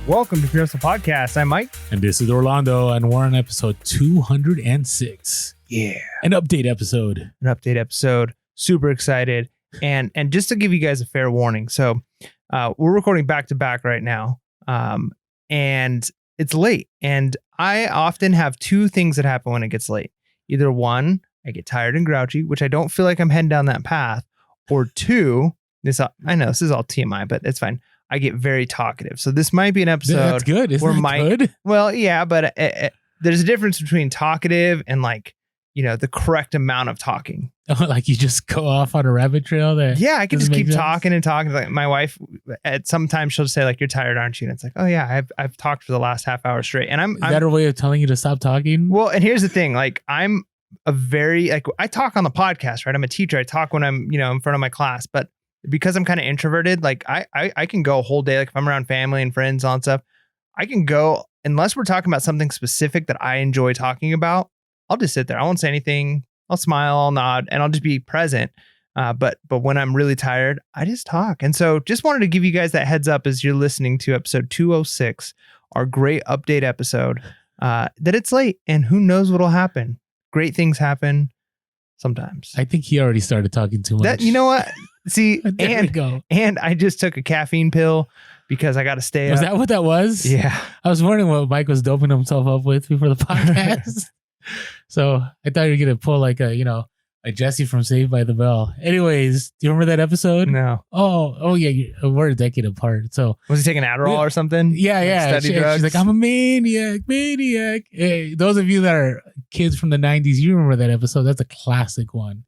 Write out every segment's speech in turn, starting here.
Welcome to Wholesale Podcast. I'm Mike. And this is Orlando, and we're on episode 206. Yeah. An update episode. Super excited. And just to give you guys a fair warning. So we're recording back to back right now. And it's late. And I often have two things that happen when it gets late. Either one, I get tired and grouchy, which I don't feel like I'm heading down that path. Or two, I know this is all TMI, but it's fine. I get very talkative. So this might be an episode. That's good. Isn't that good? Well, yeah, but there's a difference between talkative and the correct amount of talking. Like you just go off on a rabbit trail there. Yeah, I can just keep talking and talking. Like my wife, at some time she'll say like, "You're tired, aren't you?" And it's like, "Oh yeah, I've talked for the last half hour straight." And Is that a way of telling you to stop talking? Well, and here's the thing. Like I'm a very I talk on the podcast, right? I'm a teacher. I talk when I'm in front of my class, but because I'm kind of introverted, like I can go a whole day. Like if I'm around family and friends and stuff, I can go, unless we're talking about something specific that I enjoy talking about, I'll just sit there. I won't say anything. I'll smile, I'll nod, and I'll just be present. But when I'm really tired, I just talk. And so just wanted to give you guys that heads up as you're listening to episode 206, our great update episode, that it's late and who knows what'll happen. Great things happen sometimes. I think he already started talking too much. You know what? See, there we go. And I just took a caffeine pill because I got to stay up. Was that what that was? Yeah. I was wondering what Mike was doping himself up with before the podcast. So I thought you were going to pull like a Jesse from Saved by the Bell. Anyways, do you remember that episode? No. Oh yeah. We're a decade apart. So was he taking Adderall or something? Yeah. She's like, I'm a maniac. Hey, those of you that are kids from the 90s, you remember that episode. That's a classic one.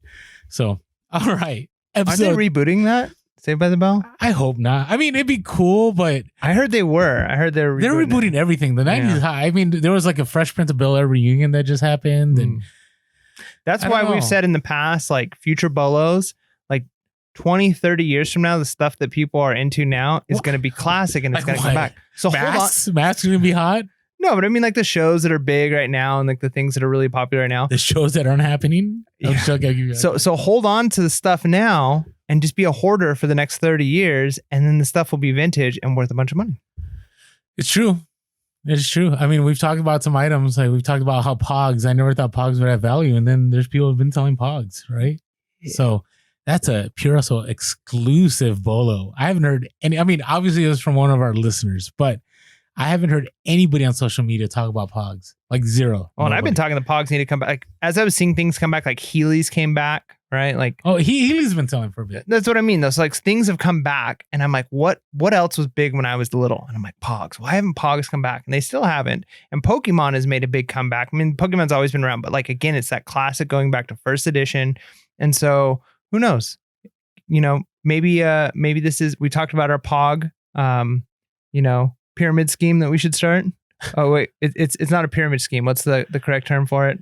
So, all right. Aren't they rebooting that? Saved by the Bell? I hope not. I mean, it'd be cool, but I heard they were. They're rebooting everything. The 90s high. I mean, there was like a Fresh Prince of Bel-Air reunion that just happened. And that's why we've said in the past, like future BOLOs, like 20, 30 years from now, the stuff that people are into now is going to be classic and it's going to come back. So Masks going to be hot? No, but I mean like the shows that are big right now and like the things that are really popular right now. The shows that aren't happening? Yeah. So hold on to the stuff now and just be a hoarder for the next 30 years. And then the stuff will be vintage and worth a bunch of money. It's true. It's true. I mean, we've talked about some items. Like we've talked about how Pogs, I never thought Pogs would have value. And then there's people who've been selling Pogs, right? Yeah. So that's a Pure Hustle exclusive BOLO. I haven't heard any. I mean, obviously it was from one of our listeners, but I haven't heard anybody on social media talk about Pogs. Like zero. Well, and I've been talking the Pogs need to come back. Like, as I was seeing things come back, like Heelys came back, right? Like, Heelys been selling for a bit. That's what I mean. Though. So like things have come back, and I'm like, what else was big when I was little? And I'm like, Pogs. Why haven't Pogs come back? And they still haven't. And Pokemon has made a big comeback. I mean, Pokemon's always been around, but like again, it's that classic going back to first edition. And so who knows? Maybe this is. We talked about our Pog. Pyramid scheme that we should start. Oh wait, it's not a pyramid scheme. What's the correct term for it?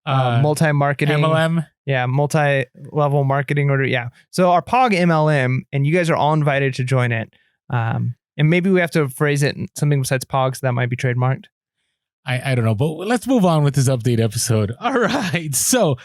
Multi-marketing. MLM. Yeah, multi-level marketing order. Yeah. So our POG MLM, and you guys are all invited to join it. And maybe we have to phrase it in something besides POG, so that might be trademarked. I don't know, but let's move on with this update episode. All right. So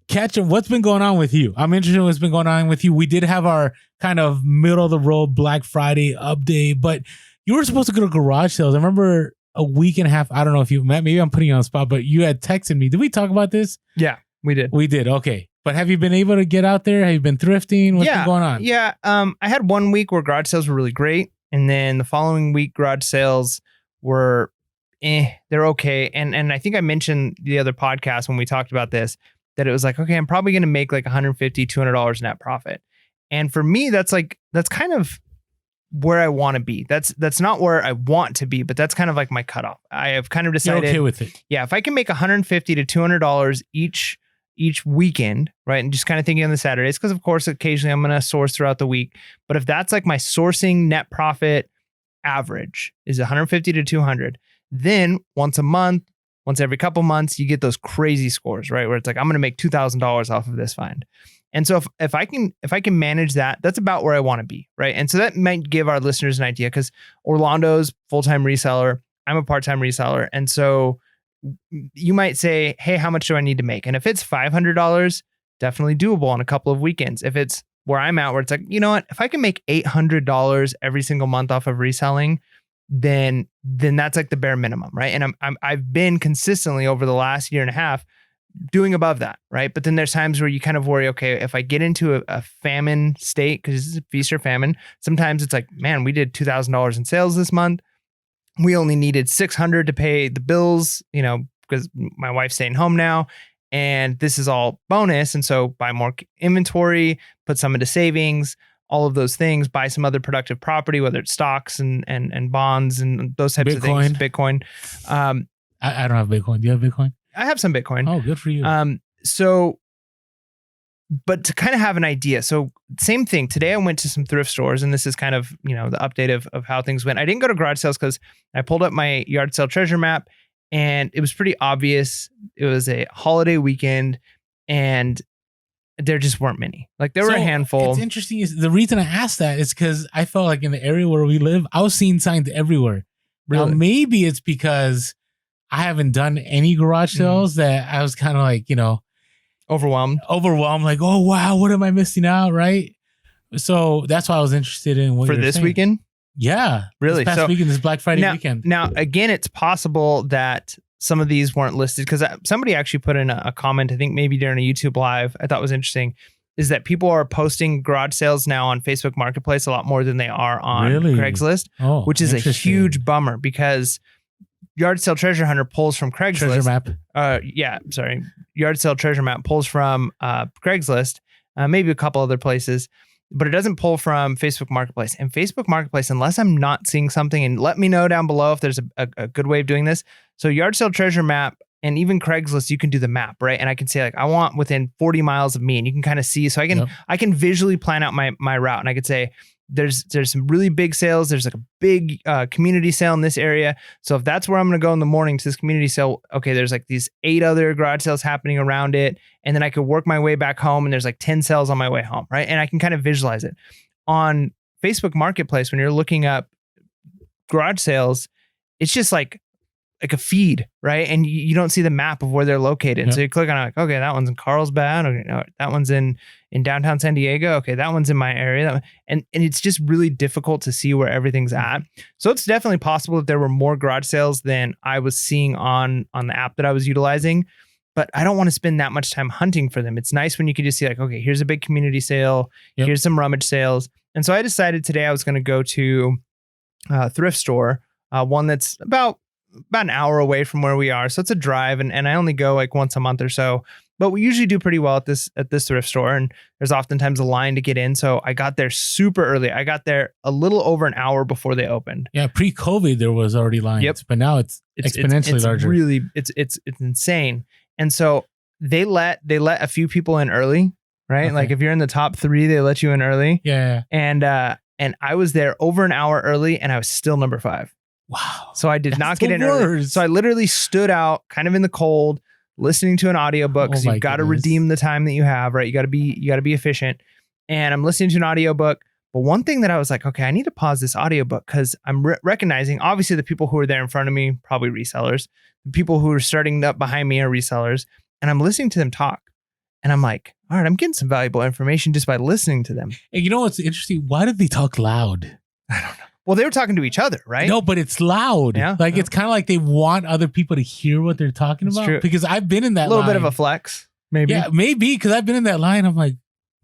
Ketchum, what's been going on with you? I'm interested in what's been going on with you. We did have our kind of middle of the road Black Friday update, but you were supposed to go to garage sales. I remember a week and a half. I don't know if you met. Maybe I'm putting you on the spot, but you had texted me. Did we talk about this? Yeah, we did. We did. Okay. But have you been able to get out there? Have you been thrifting? What's been going on? Yeah. I had 1 week where garage sales were really great. And then the following week, garage sales were, they're okay. And I think I mentioned the other podcast when we talked about this, that it was like, okay, I'm probably going to make like $150, $200 net profit. And for me, that's kind of where I want to be. That's not where I want to be, but that's kind of like my cutoff. I have kind of decided. You're okay with it. Yeah. If I can make $150 to $200 each weekend, right? And just kind of thinking on the Saturdays, because of course, occasionally I'm going to source throughout the week. But if that's like my sourcing net profit average is 150 to 200, then once a month, once every couple months, you get those crazy scores, right? Where it's like, I'm going to make $2,000 off of this find. And so if I can manage that, that's about where I want to be, right? And so that might give our listeners an idea, because Orlando's full-time reseller, I'm a part-time reseller. And so you might say, hey, how much do I need to make? And if it's $500, definitely doable on a couple of weekends. If it's where I'm at, where it's like, you know what, if I can make $800 every single month off of reselling, then that's like the bare minimum, right? And I've been consistently over the last year and a half doing above that, right? But then there's times where you kind of worry, okay, if I get into a famine state, because this is a feast or famine, sometimes it's like, man, we did $2,000 in sales this month. We only needed $600 to pay the bills, because my wife's staying home now. And this is all bonus. And so buy more inventory, put some into savings, all of those things, buy some other productive property, whether it's stocks and bonds and those types of things. Bitcoin. I don't have Bitcoin. Do you have Bitcoin? I have some Bitcoin. Oh, good for you. But to kind of have an idea. So same thing. Today I went to some thrift stores, and this is kind of, the update of how things went. I didn't go to garage sales because I pulled up my yard sale treasure map, and it was pretty obvious. It was a holiday weekend, and there just weren't many. Like there were a handful. It's interesting. The reason I asked that is because I felt like in the area where we live, I was seeing signs everywhere. Really? Now, maybe it's because I haven't done any garage sales that I was kind of like, overwhelmed. Like, oh, wow, what am I missing out? Right. So that's why I was interested in what for this saying. Weekend. Yeah. Really? This past weekend, this Black Friday weekend. Now, again, it's possible that some of these weren't listed because somebody actually put in a comment, I think maybe during a YouTube live, I thought was interesting, is that people are posting garage sales now on Facebook Marketplace a lot more than they are on Craigslist, which is a huge bummer because Yard Sale Treasure Hunter pulls from Craigslist. Treasure Map. Yard Sale Treasure Map pulls from Craigslist, maybe a couple other places, but it doesn't pull from Facebook Marketplace. And Facebook Marketplace, unless I'm not seeing something, and let me know down below if there's a good way of doing this. So Yard Sale Treasure Map and even Craigslist, you can do the map, right? And I can say like, I want within 40 miles of me, and you can kind of see, so I can visually plan out my route, and I could say, there's some really big sales. There's like a big community sale in this area. So if that's where I'm going to go in the morning to this community sale, okay, there's like these 8 other garage sales happening around it. And then I could work my way back home, and there's like 10 sales on my way home, right? And I can kind of visualize it. On Facebook Marketplace, when you're looking up garage sales, it's just like a feed, right? And you don't see the map of where they're located. So you click on it, like, okay, that one's in Carlsbad. Okay, no, that one's in downtown San Diego. Okay, that one's in my area. And it's just really difficult to see where everything's at. So it's definitely possible that there were more garage sales than I was seeing on the app that I was utilizing. But I don't want to spend that much time hunting for them. It's nice when you can just see like, okay, here's a big community sale. Here's some rummage sales. And so I decided today I was going to go to a thrift store, one that's about an hour away from where we are. So it's a drive, and I only go like once a month or so, but we usually do pretty well at this thrift store. And there's oftentimes a line to get in. So I got there super early. I got there a little over an hour before they opened. Yeah. Pre-COVID, there was already lines, but now it's exponentially larger. Really, it's insane. And so they let a few people in early, right? Okay. Like if you're in the top 3, they let you in early. Yeah. And I was there over an hour early, and I was still number 5. Wow. So I did not get in early. So I literally stood out kind of in the cold, listening to an audiobook, because you've got to redeem the time that you have, right? You got to be efficient. And I'm listening to an audiobook. But one thing that I was like, okay, I need to pause this audiobook because I'm recognizing, obviously, the people who are there in front of me, probably resellers. The people who are starting up behind me are resellers. And I'm listening to them talk. And I'm like, all right, I'm getting some valuable information just by listening to them. And you know what's interesting? Why did they talk loud? I don't know. Well, they were talking to each other, right? No, but it's loud. Yeah, like it's kind of like they want other people to hear what they're talking about. True. Because I've been in that line. A little bit of a flex, maybe. Yeah, maybe, because I've been in that line. I'm like,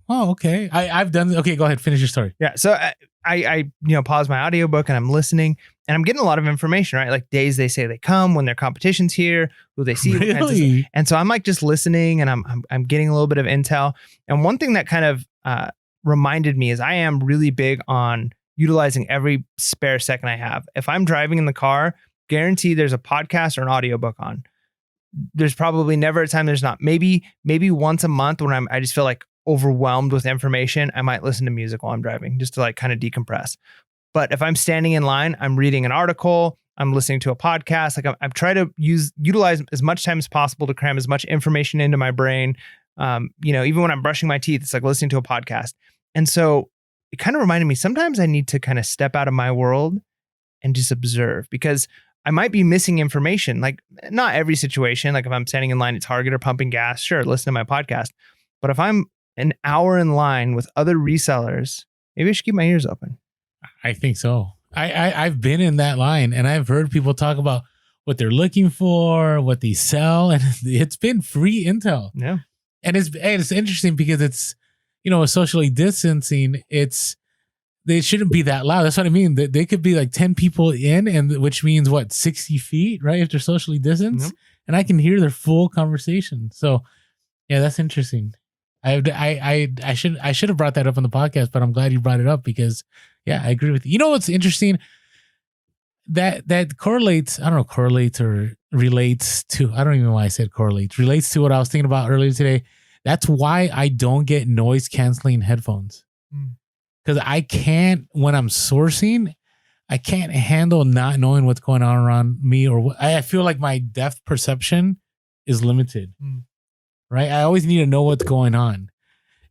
oh, okay. I've done. Okay, go ahead. Finish your story. Yeah. So I pause my audiobook and I'm listening, and I'm getting a lot of information, right? Like days they say they come, when their competition's here, who they see. Really? And so I'm like just listening, and I'm getting a little bit of intel. And one thing that kind of reminded me is I am really big on utilizing every spare second I have. If I'm driving in the car, guarantee there's a podcast or an audiobook on. There's probably never a time there's not. Maybe once a month when I just feel like overwhelmed with information, I might listen to music while I'm driving just to like kind of decompress. But if I'm standing in line, I'm reading an article, I'm listening to a podcast. Like I'm trying to utilize as much time as possible to cram as much information into my brain. Even when I'm brushing my teeth, it's like listening to a podcast. And so it kind of reminded me, sometimes I need to kind of step out of my world and just observe, because I might be missing information. Like not every situation, like if I'm standing in line at Target or pumping gas, sure, listen to my podcast. But if I'm an hour in line with other resellers, maybe I should keep my ears open. I think so. I've been in that line, and I've heard people talk about what they're looking for, what they sell, and it's been free intel. Yeah. And it's interesting because it's, socially distancing. They shouldn't be that loud. That's what I mean. They could be like 10 people in, and which means what, 60 feet, right? If they're socially distanced, Yep. and I can hear their full conversation. So yeah, that's interesting. I should have brought that up on the podcast, but I'm glad you brought it up because yeah, I agree with you. You know what's interesting? That correlates, I don't know, correlates or relates to, I don't even know why I said correlates, relates to what I was thinking about earlier today. That's why I don't get noise canceling headphones. Because I can't, when I'm sourcing, I can't handle not knowing what's going on around me, or I feel like my depth perception is limited. Right? I always need to know what's going on.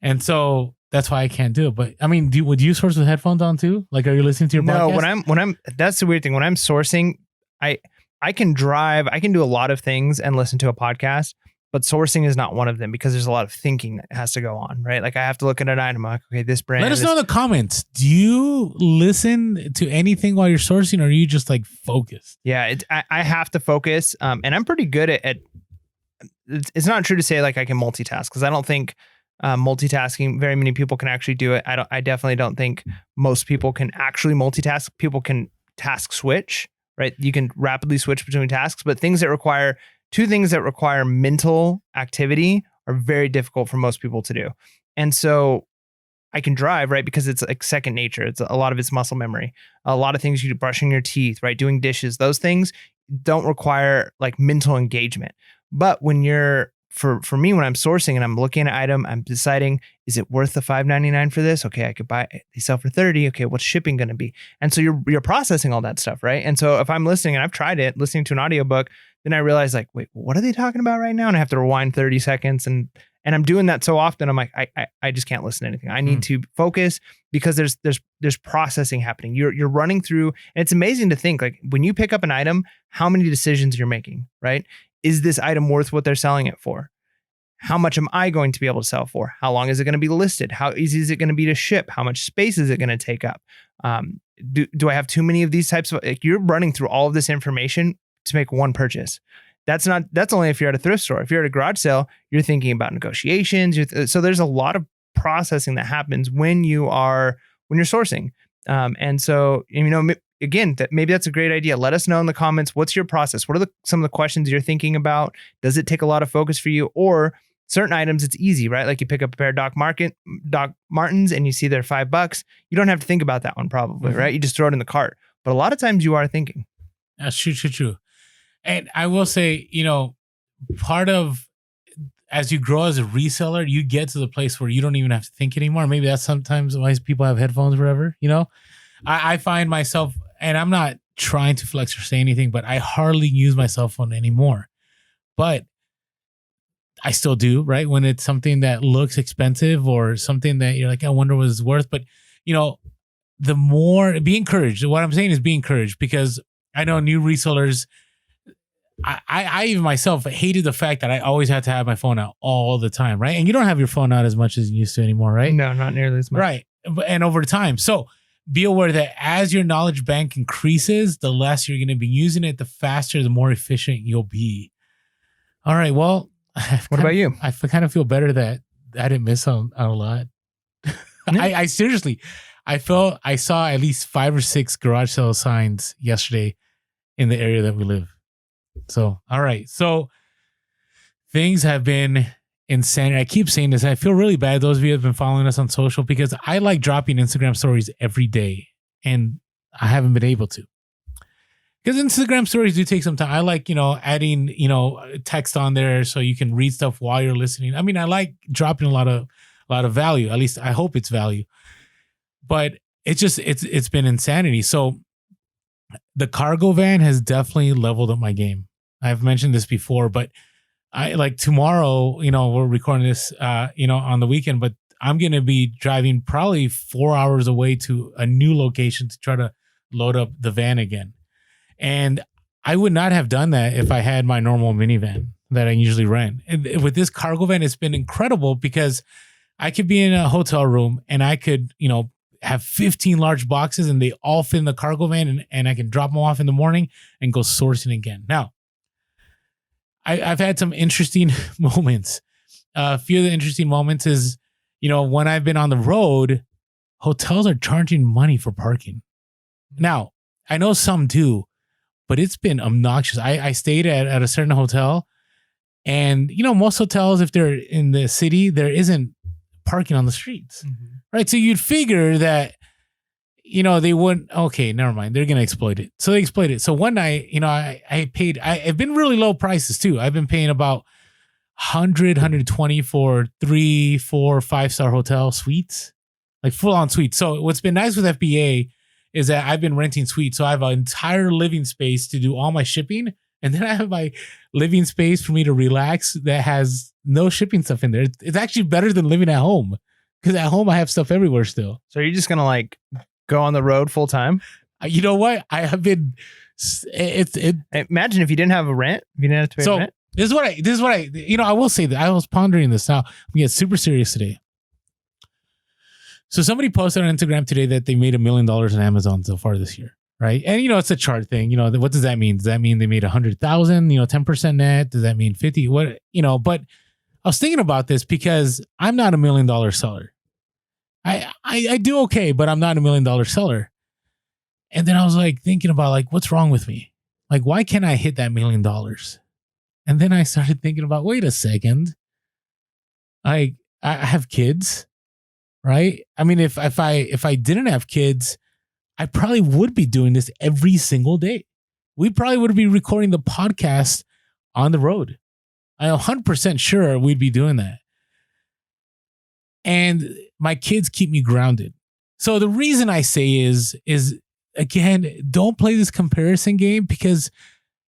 And so that's why I can't do it. But I mean, would you source with headphones on too? Like, are you listening to your podcast? No, when I'm that's the weird thing. When I'm sourcing, I can drive, I can do a lot of things and listen to a podcast, but sourcing is not one of them because there's a lot of thinking that has to go on, right? Like I have to look at an item, like, okay, this brand. Let us know in the comments. Do you listen to anything while you're sourcing, or are you just like focused? Yeah, I have to focus. And I'm pretty good at it's not true to say like I can multitask, because I don't think multitasking, very many people can actually do it. I definitely don't think most people can actually multitask. People can task switch, right? You can rapidly switch between tasks, but two things that require mental activity are very difficult for most people to do. And so I can drive, right? Because it's like second nature. It's a lot of it's muscle memory. A lot of things, you brushing your teeth, right? Doing dishes, those things don't require like mental engagement. But when you're, for me, when I'm sourcing and I'm looking at an item, I'm deciding, is it worth the $5.99 for this? Okay, I could buy it. They sell for $30. Okay, what's shipping going to be? And so you're processing all that stuff, right? And so if I'm listening, and I've tried it, listening to an audiobook, then I realize like, wait, what are they talking about right now? And I have to rewind 30 seconds. And I'm doing that so often, I'm like, I just can't listen to anything. I need to focus because there's processing happening. You're running through, and it's amazing to think like when you pick up an item, how many decisions you're making, right? Is this item worth what they're selling it for? How much am I going to be able to sell for? How long is it going to be listed? How easy is it going to be to ship? How much space is it going to take up? Do I have too many of these types of, like, you're running through all of this information to make one purchase. That's only if you're at a thrift store. If you're at a garage sale, you're thinking about negotiations. So there's a lot of processing that happens when you're sourcing. And so, again, maybe that's a great idea. Let us know in the comments, what's your process? What are some of the questions you're thinking about? Does it take a lot of focus for you? Or certain items, it's easy, right? Like you pick up a pair of Doc Martens and you see they're $5. You don't have to think about that one probably, right? You just throw it in the cart. But a lot of times you are thinking. That's true. And I will say, part of, as you grow as a reseller, you get to the place where you don't even have to think anymore. Maybe that's sometimes why people have headphones or whatever, I find myself, and I'm not trying to flex or say anything, but I hardly use my cell phone anymore. But I still do, right? When it's something that looks expensive or something that you're like, I wonder what it's worth. But, the more, be encouraged. What I'm saying is be encouraged, because I know new resellers, I even myself hated the fact that I always had to have my phone out all the time, right? And you don't have your phone out as much as you used to anymore, right? No, not nearly as much. Right. And over time. So be aware that as your knowledge bank increases, the less you're going to be using it, the faster, the more efficient you'll be. All right. Well, what about you? I kind of feel better that I didn't miss out a lot. Yeah. I seriously, I saw at least 5 or 6 garage sale signs yesterday in the area that we live. So, all right. So things have been insane. I keep saying this. I feel really bad, those of you who have been following us on social, because I like dropping Instagram stories every day and I haven't been able to. Because Instagram stories do take some time. I like, adding, text on there so you can read stuff while you're listening. I mean, I like dropping a lot of value. At least I hope it's value. But it's been insanity. So the cargo van has definitely leveled up my game. I've mentioned this before, but I like tomorrow, we're recording this, on the weekend, but I'm going to be driving probably 4 hours away to a new location to try to load up the van again. And I would not have done that if I had my normal minivan that I usually rent. And with this cargo van, it's been incredible because I could be in a hotel room and I could, have 15 large boxes and they all fit in the cargo van and I can drop them off in the morning and go sourcing again. Now, I've had some interesting moments. A few of the interesting moments is, when I've been on the road, hotels are charging money for parking. Now, I know some do, but it's been obnoxious. I stayed at a certain hotel and, most hotels, if they're in the city, there isn't parking on the streets, right? So you'd figure that, they wouldn't, okay, never mind. They're going to exploit it. So they exploit it. So one night, I've been really low prices too. I've been paying about 100, 120 for 3, 4, 5-star hotel suites, like full on suites. So what's been nice with FBA is that I've been renting suites. So I have an entire living space to do all my shipping. And then I have my living space for me to relax that has no shipping stuff in there. It's actually better than living at home because at home I have stuff everywhere still. So you're just going to like go on the road full time? You know what? I have been, imagine if you didn't have a rent, if you didn't have to pay rent. This is what I, I will say that I was pondering this. Now I'm going to get super serious today. So somebody posted on Instagram today that they made $1 million on Amazon so far this year, right? And it's a chart thing. What does that mean? Does that mean they made 100,000? 10% net? Does that mean 50? What? But I was thinking about this because I'm not $1 million seller. I do okay, but I'm not $1 million seller. And then I was like thinking about like what's wrong with me? Like why can't I hit that $1 million? And then I started thinking about wait a second. I have kids. Right? I mean, if I didn't have kids, I probably would be doing this every single day. We probably would be recording the podcast on the road. I'm 100% sure we'd be doing that. And my kids keep me grounded. So the reason I say is again, don't play this comparison game because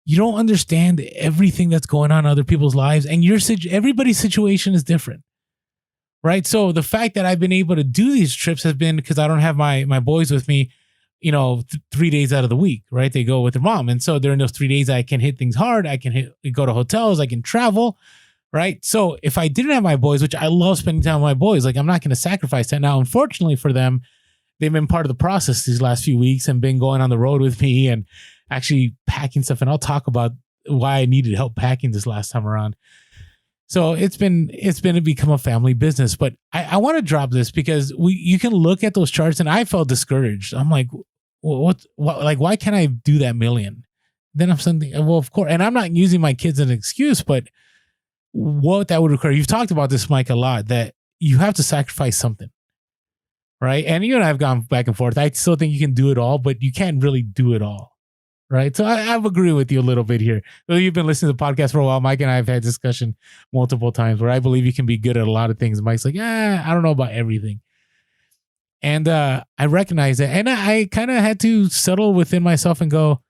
you don't understand everything that's going on in other people's lives, and everybody's situation is different. Right. So the fact that I've been able to do these trips has been because I don't have my boys with me, 3 days out of the week. Right. They go with their mom. And so during those 3 days, I can hit things hard. I can go to hotels. I can travel. Right. So if I didn't have my boys, which I love spending time with my boys, like I'm not going to sacrifice that. Now, unfortunately for them, they've been part of the process these last few weeks and been going on the road with me and actually packing stuff. And I'll talk about why I needed help packing this last time around. So it's been to become a family business, but I want to drop this because you can look at those charts and I felt discouraged. I'm like, what like, why can't I do that million? Then I'm something, well, of course, and I'm not using my kids as an excuse, but what that would require, you've talked about this, Mike, a lot, that you have to sacrifice something, right? And you and I have gone back and forth. I still think you can do it all, but you can't really do it all. Right. So I agree with you a little bit here. Well, you've been listening to the podcast for a while. Mike and I have had discussion multiple times where I believe you can be good at a lot of things. Mike's like, I don't know about everything. And I recognize that. And I kind of had to settle within myself and go,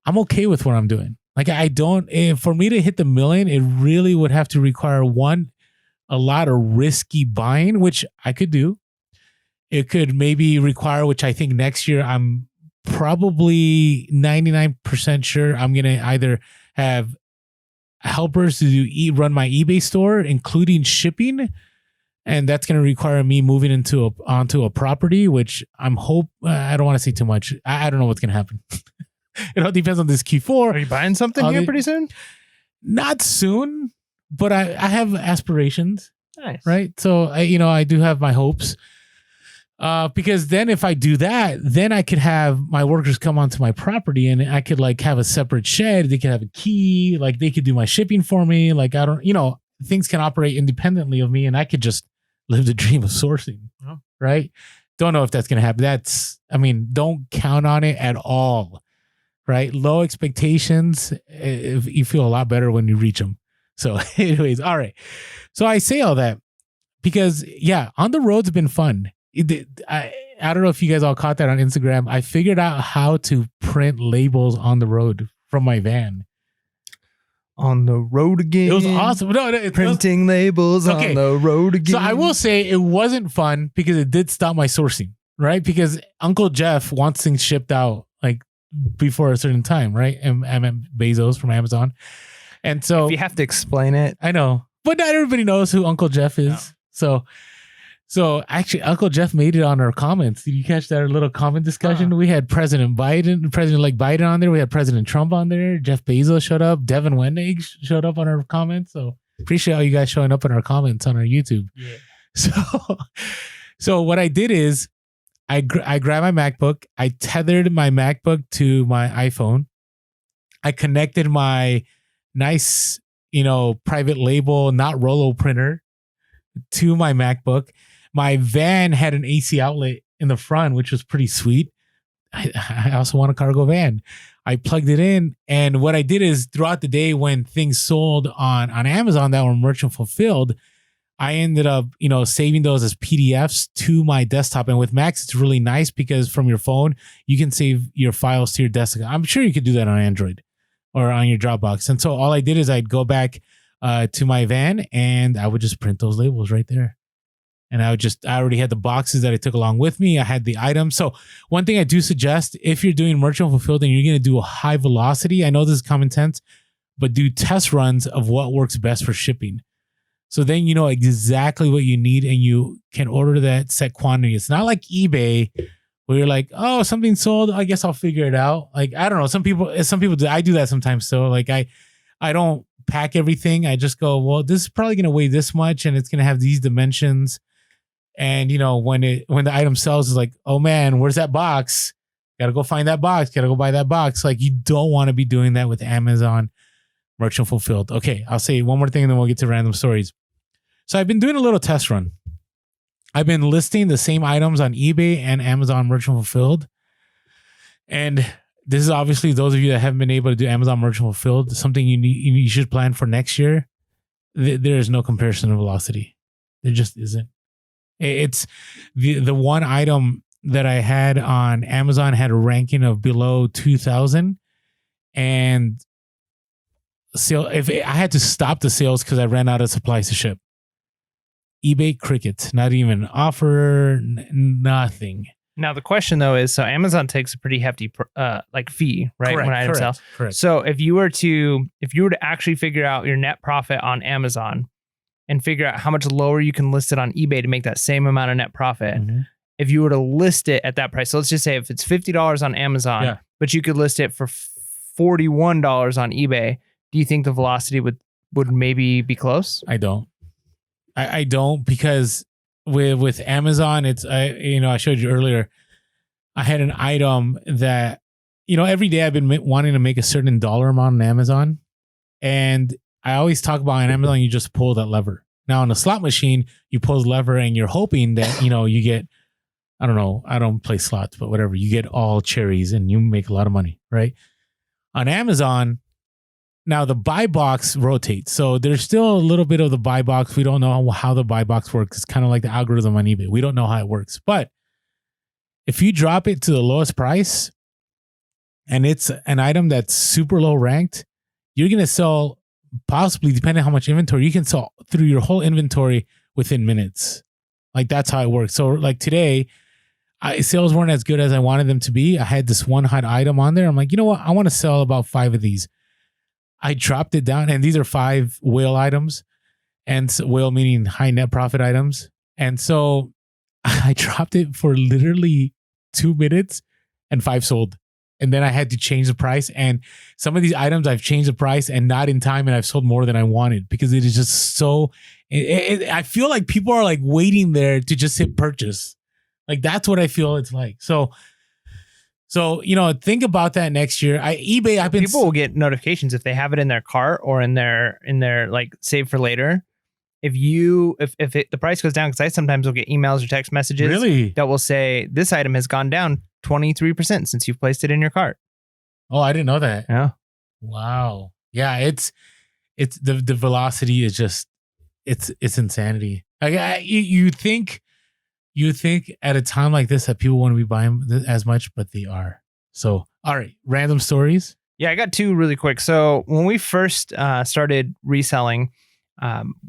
I'm okay with what I'm doing. Like for me to hit the million, it really would have to require a lot of risky buying, which I could do. It could maybe require, which I think next year I'm probably 99% sure I'm going to either have helpers to run my eBay store, including shipping. And that's going to require me moving onto a property, which I don't want to say too much. I don't know what's going to happen. It all depends on this Q4. Are you buying something here pretty soon? Not soon, but I have aspirations. Nice. Right. So I do have my hopes. Because then if I do that, then I could have my workers come onto my property and I could like have a separate shed. They could have a key, like they could do my shipping for me. Like things can operate independently of me and I could just live the dream of sourcing. Oh. Right. Don't know if that's going to happen. Don't count on it at all. Right. Low expectations. If you feel a lot better when you reach them. So anyways, all right. So I say all that because on the road's been fun. I don't know if you guys all caught that on Instagram. I figured out how to print labels on the road from my van. On the road again. It was awesome. No, printing labels on the road again. So I will say it wasn't fun because it did stop my sourcing, right? Because Uncle Jeff wants things shipped out like before a certain time, right? And Bezos from Amazon. And so if you have to explain it. I know, but not everybody knows who Uncle Jeff is. No. So actually, Uncle Jeff made it on our comments. Did you catch that little comment discussion? We had President Biden on there. We had President Trump on there. Jeff Bezos showed up. Devin Wendig showed up on our comments. So appreciate all you guys showing up in our comments on our YouTube. Yeah. So what I did is I grabbed my MacBook. I tethered my MacBook to my iPhone. I connected my nice, private label, not Rolo printer to my MacBook. My van had an AC outlet in the front, which was pretty sweet. I also want a cargo van. I plugged it in. And what I did is throughout the day when things sold on Amazon that were merchant fulfilled, I ended up, saving those as PDFs to my desktop. And with Macs, it's really nice because from your phone, you can save your files to your desktop. I'm sure you could do that on Android or on your Dropbox. And so all I did is I'd go back to my van and I would just print those labels right there. And I already had the boxes that I took along with me. I had the items. So one thing I do suggest, if you're doing merchant fulfilled and you're going to do a high velocity, I know this is common sense, but do test runs of what works best for shipping. So then you know exactly what you need and you can order that set quantity. It's not like eBay where you're like, oh, something sold. I guess I'll figure it out. Like, I don't know. Some people do. I do that sometimes. So like I don't pack everything. I just go, well, this is probably going to weigh this much and it's going to have these dimensions. And when the item sells, is like, oh man, where's that box? Gotta go find that box. Gotta go buy that box. Like, you don't want to be doing that with Amazon merchant fulfilled. Okay, I'll say one more thing and then we'll get to random stories. So I've been doing a little test run. I've been listing the same items on eBay and Amazon merchant fulfilled. And this is obviously those of you that haven't been able to do Amazon merchant fulfilled, something you should plan for next year. There is no comparison to velocity. There just isn't. It's the one item that I had on Amazon had a ranking of below 2,000, and if I had to stop the sales because I ran out of supplies to ship. eBay crickets, not even an offer, nothing. Now the question though is, so Amazon takes a pretty hefty fee, right? Correct, when items sell. Correct. So if you were to actually figure out your net profit on Amazon and figure out how much lower you can list it on eBay to make that same amount of net profit, if you were to list it at that price, so let's just say if it's $50 on Amazon, but you could list it for $41 on eBay, do you think the velocity would maybe be close? I don't. I don't, because with Amazon, it's I showed you earlier, I had an item that every day I've been wanting to make a certain dollar amount on Amazon, and I always talk about on Amazon you just pull that lever. Now on a slot machine you pull the lever and you're hoping that you get, I don't know, I don't play slots, but whatever, you get all cherries and you make a lot of money, right? On Amazon, now the buy box rotates. So there's still a little bit of the buy box. We don't know how the buy box works. It's kind of like the algorithm on eBay. We don't know how it works. But if you drop it to the lowest price and it's an item that's super low ranked, you're going to sell, possibly depending on how much inventory, you can sell through your whole inventory within minutes. Like, that's how it works. So like today, sales weren't as good as I wanted them to be. I had this one hot item on there. I'm like, you know what? I want to sell about 5 of these. I dropped it down, and these are 5 whale items, and whale meaning high net profit items. And so I dropped it for literally 2 minutes and 5 sold. And then I had to change the price. And some of these items I've changed the price and not in time, and I've sold more than I wanted because it is just so, I feel like people are like waiting there to just hit purchase. Like, that's what I feel it's like. So think about that next year. People will get notifications if they have it in their cart or in their like save for later. If the price goes down, because I sometimes will get emails or text messages that will say this item has gone down 23% since you've placed it in your cart. Oh, I didn't know that. Yeah. Wow. Yeah. It's the velocity is just, it's insanity. Like, you think at a time like this that people want to be buying as much, but they are. So, all right, random stories. Yeah, I got 2 really quick. So when we first started reselling,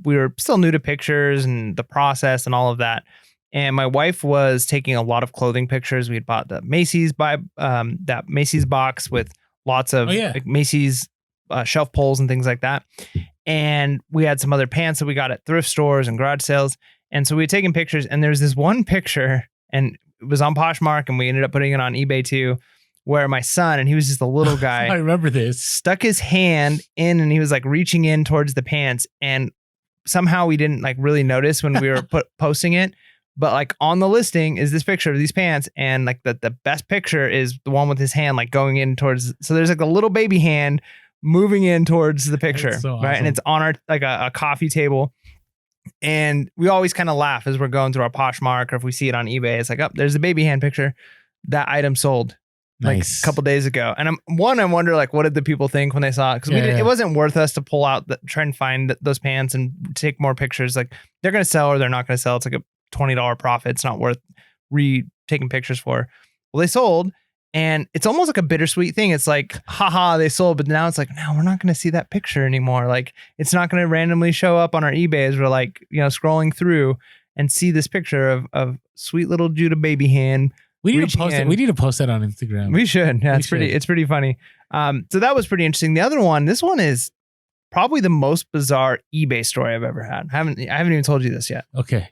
we were still new to pictures and the process and all of that. And my wife was taking a lot of clothing pictures. We had bought the Macy's that Macy's box with lots of like Macy's shelf poles and things like that. And we had some other pants that we got at thrift stores and garage sales. And so we had taken pictures, and there's this one picture, and it was on Poshmark, and we ended up putting it on eBay too, where my son, and he was just a little guy. I remember this. Stuck his hand in, and he was like reaching in towards the pants, and somehow we didn't like really notice when we were posting it. But like on the listing is this picture of these pants, and like the best picture is the one with his hand like going in towards. So there's like a little baby hand moving in towards the picture, so right? awesome. And it's on our like a coffee table. And we always kind of laugh as we're going through our Poshmark, or if we see it on eBay, it's like, oh, there's a baby hand picture. That item sold like a couple days ago. And I wonder like, what did the people think when they saw it? Because it wasn't worth us to pull out, try and find those pants and take more pictures. Like they're going to sell or they're not going to sell. It's like a $20 profit. It's not worth taking pictures for. Well, they sold. And it's almost like a bittersweet thing. It's like, haha, they sold. But now it's like, no, we're not going to see that picture anymore. Like, it's not going to randomly show up on our eBay as we're like, scrolling through and see this picture of sweet little Judah baby hand. We need to post it. We need to post that on Instagram. We should. Yeah, it's pretty funny. So that was pretty interesting. The other one, this one is probably the most bizarre eBay story I've ever had. I haven't even told you this yet. Okay.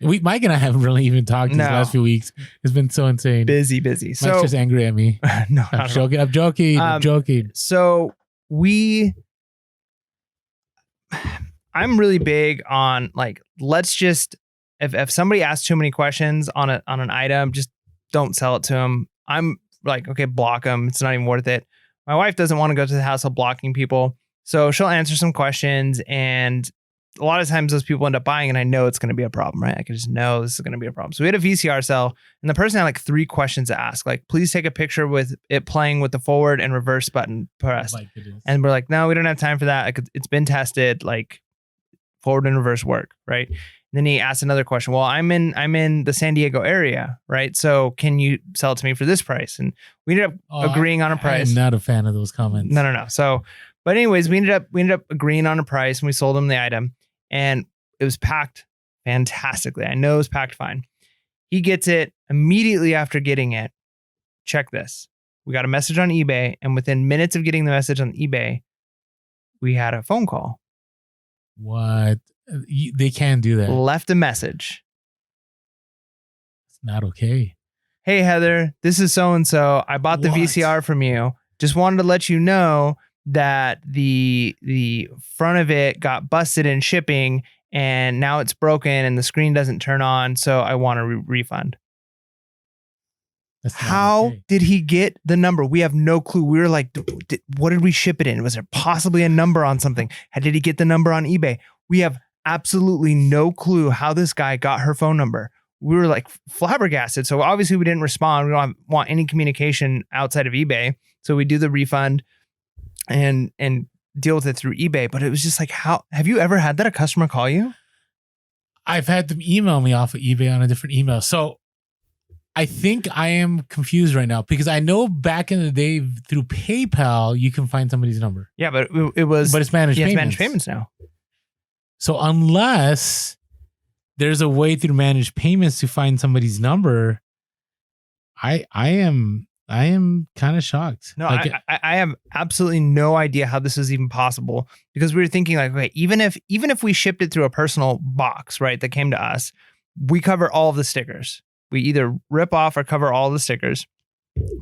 Mike and I haven't really even talked these last few weeks. It's been so insane. Busy. Mike's just angry at me. No, I'm joking. I'm joking. So I'm really big on like, let's just, if somebody asks too many questions on an item, just don't sell it to them. I'm like, okay, block them. It's not even worth it. My wife doesn't want to go to the hassle of blocking people. So she'll answer some questions, and a lot of times those people end up buying, and I know it's going to be a problem, right? I can just know this is going to be a problem. So we had a VCR sell, and the person had like 3 questions to ask. Like, please take a picture with it playing with the forward and reverse button pressed. And we're like, no, we don't have time for that. It's been tested. Like, forward and reverse work, right? And then he asked another question. Well, I'm in the San Diego area, right? So can you sell it to me for this price? And we ended up agreeing on a price. I'm not a fan of those comments. No. So, but anyways, we ended up agreeing on a price, and we sold him the item. And it was packed fantastically. I know it was packed fine. He gets it immediately after getting it. Check this. We got a message on eBay, and within minutes of getting the message on eBay, we had a phone call. What? They can't do that. Left a message. It's not okay. Hey, Heather, this is so-and-so. I bought the VCR from you. Just wanted to let you know that the front of it got busted in shipping, and now it's broken and the screen doesn't turn on, so I want a refund. How did he get the number? We have no clue. We were like, what did we ship it in? Was there possibly a number on something? How did he get the number on eBay? We have absolutely no clue how this guy got her phone number. We were like flabbergasted. So obviously we didn't respond. We don't want any communication outside of eBay. So we do the refund and deal with it through eBay. But it was just like, how have you ever had that a customer call you? I've had them email me off of eBay on a different email. So I think I am confused right now, because I know back in the day through PayPal, you can find somebody's number. Yeah, but it's managed payments. It's managed payments now. So unless there's a way through managed payments to find somebody's number, I am kind of shocked. No, like, I have absolutely no idea how this is even possible, because we were thinking like, okay, even if we shipped it through a personal box, right, that came to us, we cover all of the stickers. We either rip off or cover all the stickers.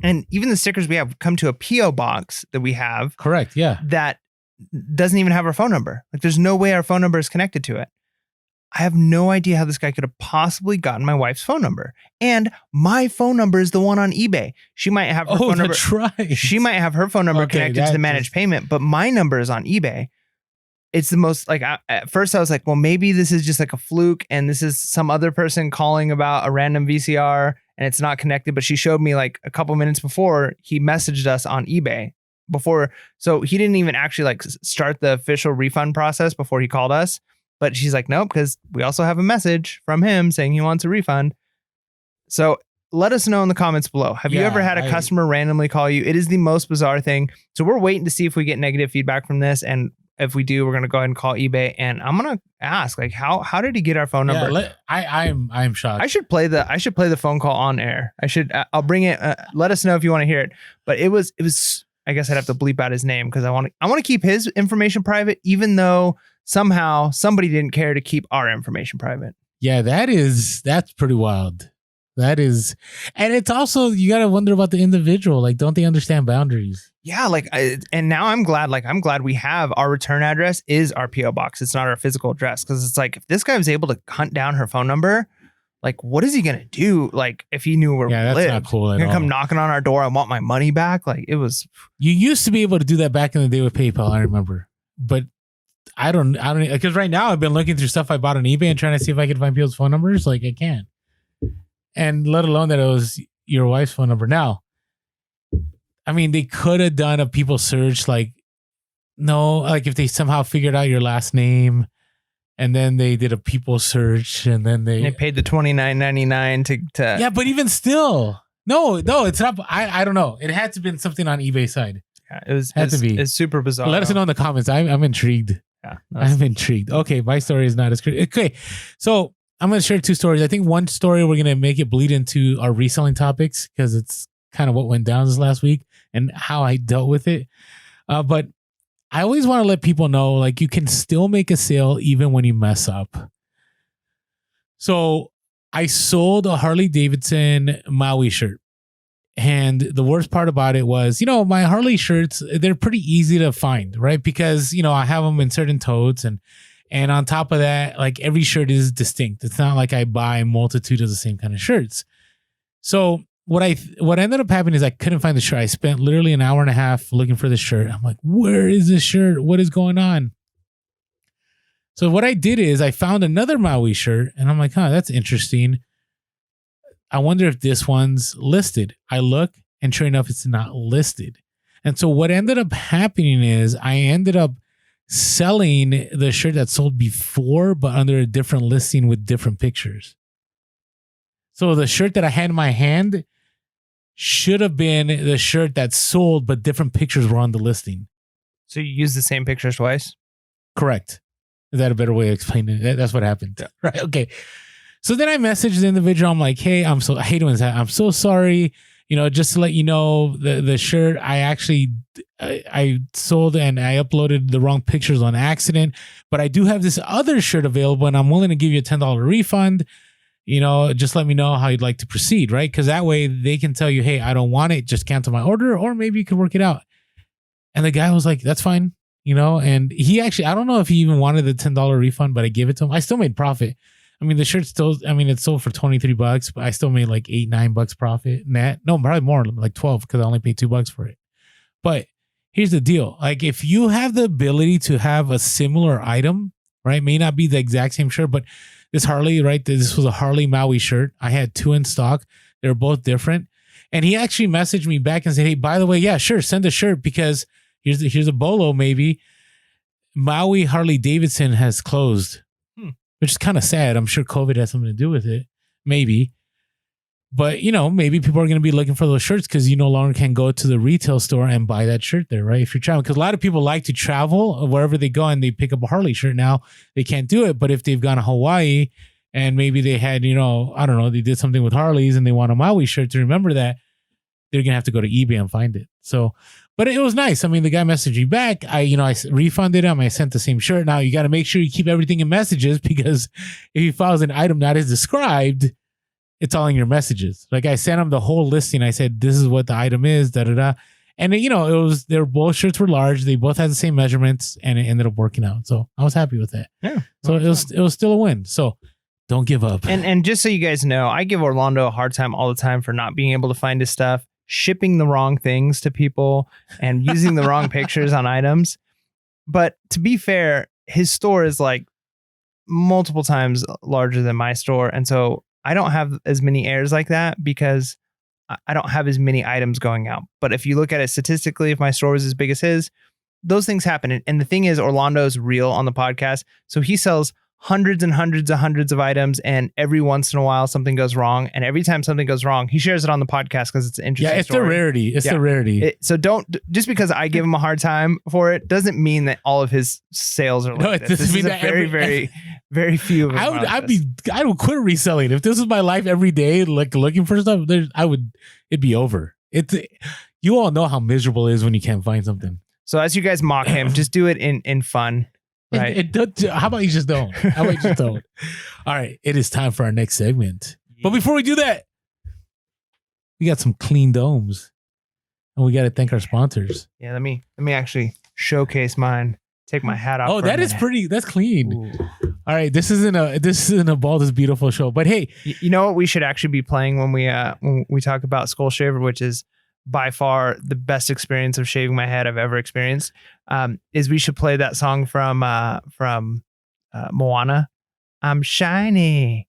And even the stickers we have come to a PO box that we have. Correct. Yeah. That doesn't even have our phone number. Like, there's no way our phone number is connected to it. I have no idea how this guy could have possibly gotten my wife's phone number. And my phone number is the one on eBay. She might have her phone number. That's right. She might have her phone number connected to the managed payment, but my number is on eBay. It's the most like, at first I was like, well, maybe this is just like a fluke and this is some other person calling about a random VCR and it's not connected. But she showed me like a couple minutes before he messaged us on eBay before. So he didn't even actually like start the official refund process before he called us. But she's like, nope, because we also have a message from him saying he wants a refund. So let us know in the comments below. Have you ever had a customer randomly call you? It is the most bizarre thing. So we're waiting to see if we get negative feedback from this. And if we do, we're going to go ahead and call eBay. And I'm going to ask, like, how did he get our phone number? I'm shocked. I should play the phone call on air. I'll bring it. Let us know if you want to hear it. But it was, I guess I'd have to bleep out his name because I want to keep his information private, even though somehow somebody didn't care to keep our information private. Yeah, that's pretty wild. That is, and it's also, you got to wonder about the individual. Like, don't they understand boundaries? Yeah, like, and now I'm glad we have our return address is our PO box. It's not our physical address, because it's like, if this guy was able to hunt down her phone number, like, what is he gonna do? Like, if he knew where we that's lived, not cool at he's gonna all. come knocking on our door. I want my money back. Like, it was. You used to be able to do that back in the day with PayPal. I remember, but I don't, because right now I've been looking through stuff I bought on eBay and trying to see if I can find people's phone numbers. Like, I can't, and let alone that it was your wife's phone number. Now, I mean, they could have done a people search, like, no, like if they somehow figured out your last name, and then they did a people search, and then they paid the $29.99 to. Yeah, but even still, no, it's not. I don't know. It had to have been something on eBay side. Yeah, it was. Had to be. It's super bizarre. Let us know in the comments. I'm intrigued. Yeah, I'm intrigued. Okay, my story is not as crazy. Okay, so I'm going to share two stories. I think one story we're going to make it bleed into our reselling topics, because it's kind of what went down this last week and how I dealt with it. But I always want to let people know, like, you can still make a sale even when you mess up. So I sold a Harley Davidson Maui shirt. And the worst part about it was, my Harley shirts, they're pretty easy to find, right? Because, I have them in certain totes, and on top of that, like, every shirt is distinct. It's not like I buy a multitude of the same kind of shirts. So what ended up happening is I couldn't find the shirt. I spent literally an hour and a half looking for the shirt. I'm like, where is this shirt? What is going on? So what I did is I found another Maui shirt, and I'm like, that's interesting. I wonder if this one's listed. I look, and sure enough, it's not listed. And so what ended up happening is I ended up selling the shirt that sold before, but under a different listing with different pictures. So the shirt that I had in my hand should have been the shirt that sold, but different pictures were on the listing. So you used the same pictures twice? Correct. Is that a better way of explaining it? That's what happened. Yeah. Right. Okay. So then I messaged the individual. I'm like, hey, I hate doing that. I'm so sorry. Just to let you know, the shirt I sold, and I uploaded the wrong pictures on accident, but I do have this other shirt available, and I'm willing to give you a $10 refund. Just let me know how you'd like to proceed, right? Because that way they can tell you, hey, I don't want it, just cancel my order, or maybe you could work it out. And the guy was like, that's fine, and he actually, I don't know if he even wanted the $10 refund, but I gave it to him. I still made profit. I mean, the shirt still, it sold for $23, but I still made like $8-9 profit net. No, probably more, like 12, because I only paid $2 for it. But here's the deal. Like, if you have the ability to have a similar item, right? May not be the exact same shirt, but this Harley, right? This was a Harley Maui shirt. I had 2 in stock. They were both different. And he actually messaged me back and said, hey, by the way, yeah, sure, send a shirt, because here's a bolo maybe. Maui Harley Davidson has closed. Which is kind of sad. I'm sure COVID has something to do with it. Maybe. But, maybe people are going to be looking for those shirts because you no longer can go to the retail store and buy that shirt there, right? If you're traveling. Because a lot of people like to travel wherever they go and they pick up a Harley shirt. Now, they can't do it. But if they've gone to Hawaii and maybe they had, I don't know, they did something with Harleys and they want a Maui shirt to remember that, they're going to have to go to eBay and find it. So, but it was nice. I mean, the guy messaged me back. I refunded him. I sent the same shirt. Now you got to make sure you keep everything in messages, because if he files an item that is described, it's all in your messages. Like, I sent him the whole listing. I said, this is what the item is, da-da-da. And both shirts were large. They both had the same measurements, and it ended up working out. So I was happy with that. Yeah. So it was still a win. So don't give up. And just so you guys know, I give Orlando a hard time all the time for not being able to find his stuff, shipping the wrong things to people, and using the wrong pictures on items. But to be fair, his store is like multiple times larger than my store. And so I don't have as many errors like that, because I don't have as many items going out. But if you look at it statistically, if my store was as big as his, those things happen. And the thing is, Orlando's real on the podcast. So he sells hundreds and hundreds of items, and every once in a while something goes wrong, and every time something goes wrong, he shares it on the podcast because it's an interesting it's story. the rarity. It's the rarity. So don't, just because I give him a hard time for it doesn't mean that all of his sales are like this. This is a very few of them. I would quit reselling if this was my life every day, like looking for stuff. It'd be over. You all know how miserable it is when you can't find something. So as you guys mock him, just do it in fun. right? How about you just don't? How about you just don't? All right. It is time for our next segment. But before we do that, we got some clean domes. And we got to thank our sponsors. Yeah, let me actually showcase mine. Take my hat off. Oh, that is pretty. That's clean. Ooh. All right, this isn't a Baldest Beautiful show, but hey, you know what we should actually be playing when we talk about Skull Shaver, which is by far the best experience of shaving my head I've ever experienced. Is we should play that song from Moana. I'm shiny.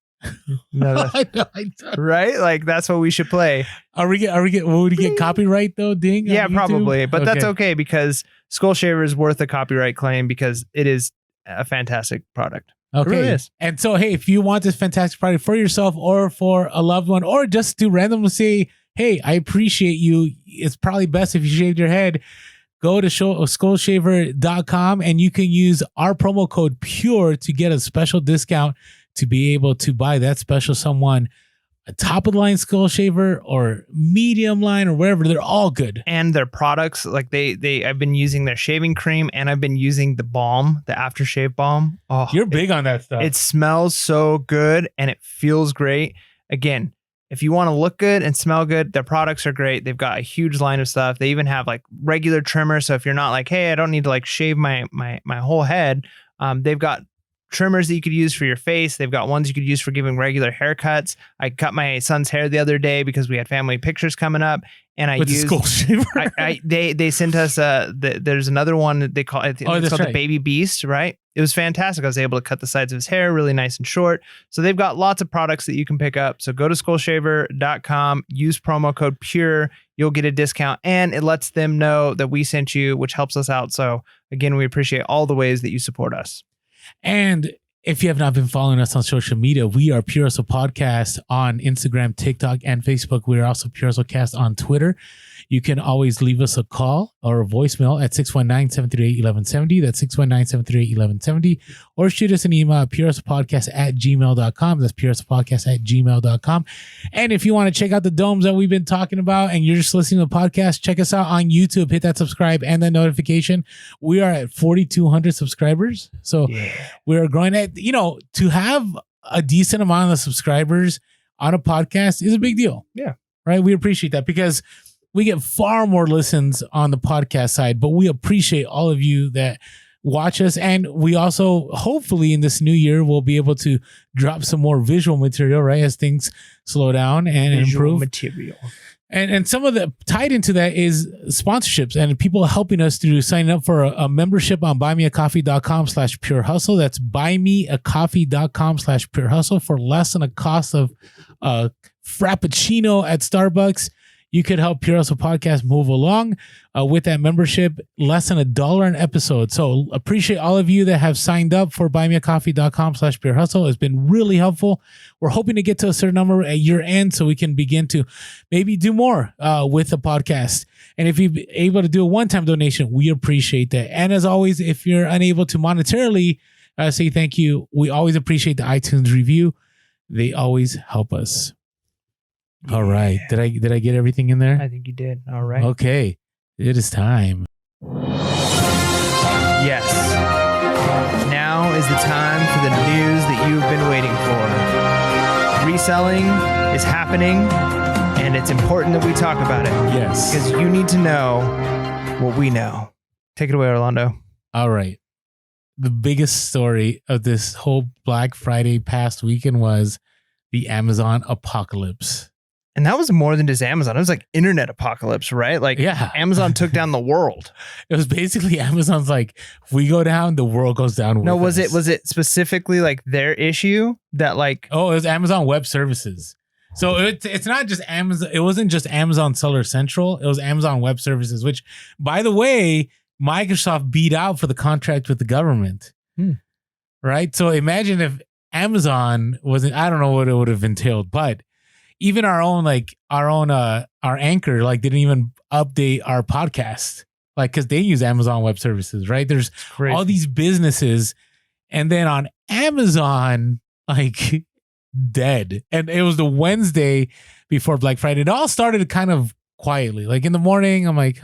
No, I know. right? Like that's what we should play. Will we get copyright though? Ding. Yeah, on YouTube? probably, but Okay. that's okay because Skull Shaver is worth a copyright claim because it is a fantastic product. Okay. It really is. And so, hey, if you want this fantastic product for yourself or for a loved one, or just to randomly say, hey, I appreciate you. It's probably best if you shaved your head. Go to skullshaver.com and you can use our promo code PURE to get a special discount to be able to buy that special someone a top of the line Skull Shaver or medium line or wherever. They're all good. And their products, like I've been using their shaving cream and I've been using the balm, the aftershave balm. Oh, You're big on that stuff. It smells so good and it feels great. Again, if you want to look good and smell good, their products are great. They've got a huge line of stuff. They even have like regular trimmers. So if you're not like, hey, I don't need to like shave my whole head, they've got trimmers that you could use for your face. They've got ones you could use for giving regular haircuts. I cut my son's hair the other day because we had family pictures coming up, and I with used the Skull Shaver. they sent us there's another one that they call it. It's called the Baby Beast, right? It was fantastic. I was able to cut the sides of his hair really nice and short. So they've got lots of products that you can pick up. So go to skullshaver.com, use promo code PURE. You'll get a discount and it lets them know that we sent you, which helps us out. So again, we appreciate all the ways that you support us. And if you have not been following us on social media, we are Pure Hustle Podcast on Instagram, TikTok, and Facebook. We are also Pure Hustle Cast on Twitter. You can always leave us a call or a voicemail at 619-738-1170. That's 619-738-1170. Or shoot us an email at purehustlepodcast@gmail.com. That's purehustlepodcast@gmail.com. And if you want to check out the domes that we've been talking about and you're just listening to the podcast, check us out on YouTube. Hit that subscribe and that notification. We are at 4,200 subscribers. So we're growing at, to have a decent amount of subscribers on a podcast is a big deal. Yeah. Right. We appreciate that because we get far more listens on the podcast side, but we appreciate all of you that watch us. And we also, hopefully in this new year, we'll be able to drop some more visual material, right? As things slow down and improve. Material. And some of the tied into that is sponsorships and people helping us through signing up for a membership on buymeacoffee.com/pure hustle. That's buymeacoffee.com/pure hustle for less than a cost of a frappuccino at Starbucks. You could help Pure Hustle Podcast move along with that membership, less than $1 an episode. So appreciate all of you that have signed up for buymeacoffee.com/pure hustle. It's been really helpful. We're hoping to get to a certain number at year end so we can begin to maybe do more with the podcast. And if you're able to do a one-time donation, we appreciate that. And as always, if you're unable to monetarily say thank you, we always appreciate the iTunes review. They always help us. Yeah. All right. Did I get everything in there? I think you did. All right. Okay. It is time. Yes. Now is the time for the news that you've been waiting for. Reselling is happening, and it's important that we talk about it. Yes. Because you need to know what we know. Take it away, Orlando. All right. The biggest story of this whole Black Friday past weekend was the Amazon apocalypse. And that was more than just Amazon. It was like internet apocalypse, right? Like Amazon took down the world. It was basically Amazon's like, if we go down, the world goes down with was us. it specifically like their issue that like... Oh, it was Amazon Web Services. So it's not just Amazon. It wasn't just Amazon Seller Central. It was Amazon Web Services, which, by the way, Microsoft beat out for the contract with the government. Right? So imagine if Amazon wasn't, I don't know what it would have entailed, but even our anchor didn't even update our podcast, because they use Amazon Web Services, right? There's all these businesses, and then on Amazon, dead. And it was the Wednesday before Black Friday. It all started kind of quietly. Like in the morning, I'm like,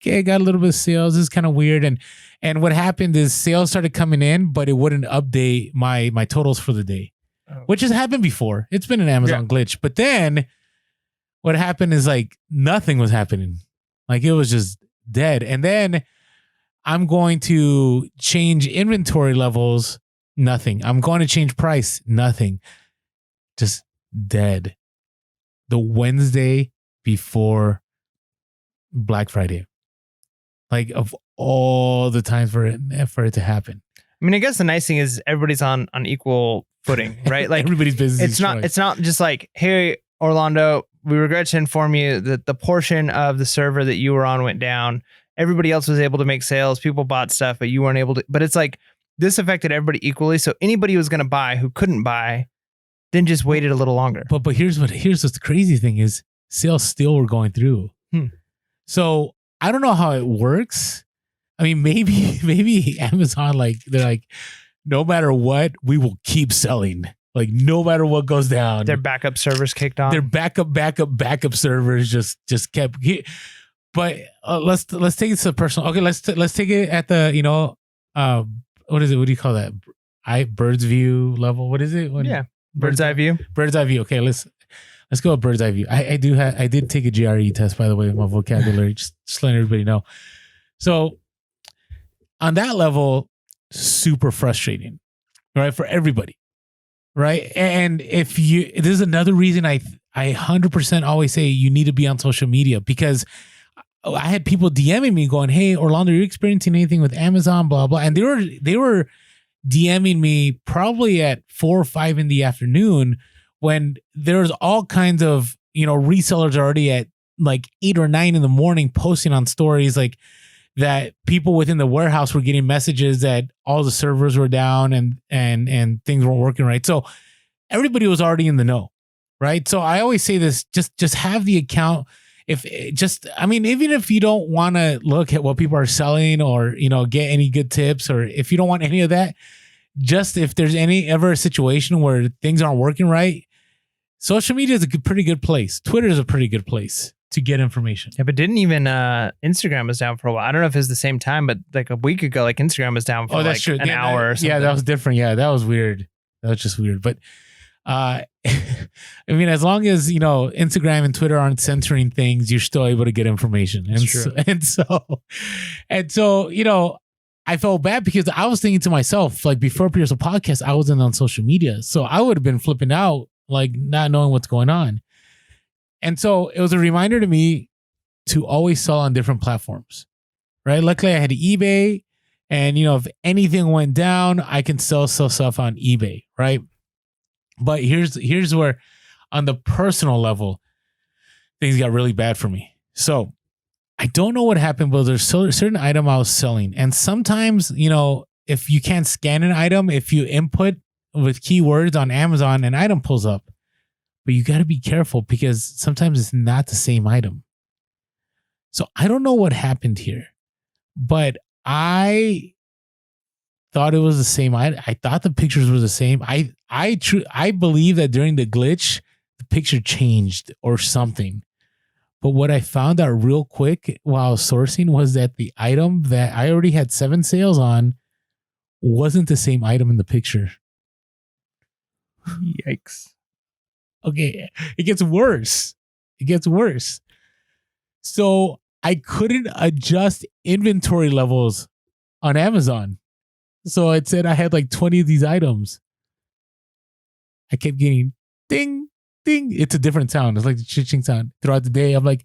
okay, I got a little bit of sales. This is kind of weird. And what happened is sales started coming in, but it wouldn't update my totals for the day, which has happened before. It's been an Amazon glitch. But then what happened is like nothing was happening. Like it was just dead. And then I'm going to change inventory levels. Nothing. I'm going to change price. Nothing. Just dead. The Wednesday before Black Friday. Like of all the times for it to happen. I mean, I guess the nice thing is everybody's on equal footing, right? Like everybody's busy. It's not just like, hey, Orlando, we regret to inform you that the portion of the server that you were on went down. Everybody else was able to make sales. People bought stuff, but you weren't able to. But it's like this affected everybody equally. So anybody who was going to buy who couldn't buy, then just waited a little longer. But here's what's the crazy thing is sales still were going through. So I don't know how it works. I mean, maybe Amazon, like they're like, no matter what, we will keep selling. Like no matter what goes down, their backup servers kicked on. Their backup servers just kept. But let's take it to personal. Okay, let's take it at the what is it? What do you call that? Bird's view level. What is it? Bird's eye view. Bird's eye view. Okay, let's go with bird's eye view. I did take a GRE test, by the way, with my vocabulary. just letting everybody know. So on that level, super frustrating, right, for everybody, right? And this is another reason I 100% always say you need to be on social media, because I had people DMing me going, "Hey, Orlando, are you experiencing anything with Amazon?" Blah blah, and they were DMing me probably at 4 or 5 in the afternoon when there's all kinds of resellers already at like 8 or 9 in the morning posting on stories like that. People within the warehouse were getting messages that all the servers were down and things weren't working right. So everybody was already in the know, right? So I always say this: just have the account. Even if you don't want to look at what people are selling or, get any good tips, or if you don't want any of that, just if there's ever a situation where things aren't working right, social media is a pretty good place. Twitter is a pretty good place to get information. Yeah, but didn't even Instagram was down for a while. I don't know if it was the same time, but like a week ago, like Instagram was down for an hour or something. Yeah, that was different. Yeah, that was weird. That was just weird. But as long as Instagram and Twitter aren't censoring things, you're still able to get information. And so I felt bad because I was thinking to myself, like before Pierce podcast, I wasn't on social media, so I would have been flipping out, like not knowing what's going on. And so it was a reminder to me to always sell on different platforms, right? Luckily, I had eBay, and if anything went down, I can sell stuff on eBay, right? But here's where, on the personal level, things got really bad for me. So I don't know what happened, but there's a certain item I was selling. And sometimes, if you can't scan an item, if you input with keywords on Amazon, an item pulls up. But you got to be careful because sometimes it's not the same item. So I don't know what happened here, but I thought it was the same item. I thought the pictures were the same. I believe that during the glitch, the picture changed or something. But what I found out real quick while I was sourcing was that the item that I already had 7 sales on wasn't the same item in the picture. Yikes. Okay, it gets worse. So I couldn't adjust inventory levels on Amazon. So it said I had like 20 of these items. I kept getting ding, ding. It's a different sound. It's like the ching sound throughout the day. I'm like,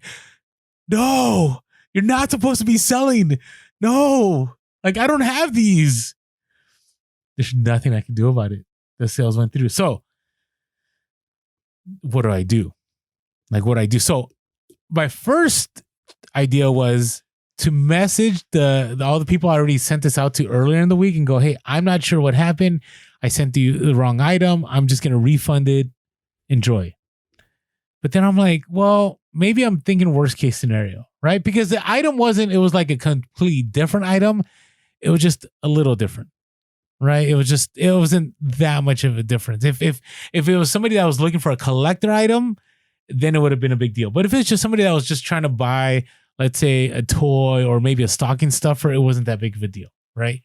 no, you're not supposed to be selling. No, like I don't have these. There's nothing I can do about it. The sales went through. So what do I do? So my first idea was to message all the people I already sent this out to earlier in the week and go, hey, I'm not sure what happened. I sent you the wrong item. I'm just going to refund it. Enjoy. But then I'm like, well, maybe I'm thinking worst case scenario, right? Because the item it was like a completely different item. It was just a little different, right? It wasn't that much of a difference. If it was somebody that was looking for a collector item, then it would have been a big deal. But if it's just somebody that was just trying to buy let's say a toy or maybe a stocking stuffer, it wasn't that big of a deal, right?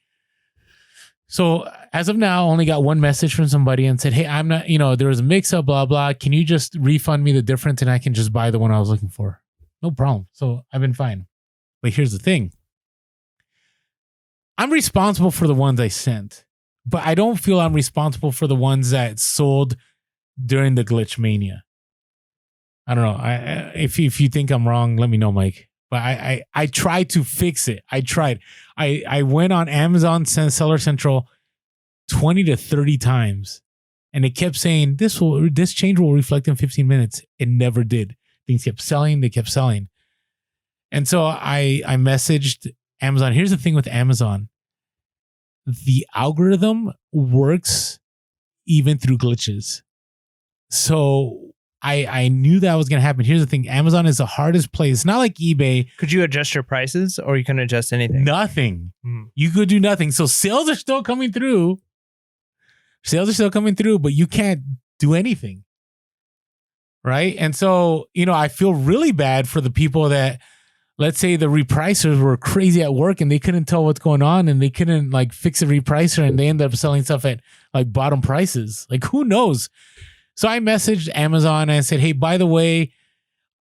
So as of now, I only got one message from somebody and said, hey, I'm not, there was a mix up, blah, blah. Can you just refund me the difference and I can just buy the one I was looking for? No problem. So I've been fine. But here's the thing. I'm responsible for the ones I sent, but I don't feel I'm responsible for the ones that sold during the glitch mania. I don't know. If you think I'm wrong, let me know, Mike. But I tried to fix it. I tried. I went on Amazon Seller Central 20 to 30 times, and it kept saying this change will reflect in 15 minutes. It never did. Things kept selling. They kept selling. And so I messaged Amazon. Here's the thing with Amazon. The algorithm works even through glitches. So I knew that was going to happen. Here's the thing. Amazon is the hardest place. It's not like eBay. Could you adjust your prices or you couldn't adjust anything? Nothing. You could do nothing. So sales are still coming through. But you can't do anything. Right? And so, I feel really bad for the people that, let's say the repricers were crazy at work and they couldn't tell what's going on and they couldn't fix a repricer and they end up selling stuff at bottom prices. Who knows? So I messaged Amazon and I said, hey, by the way,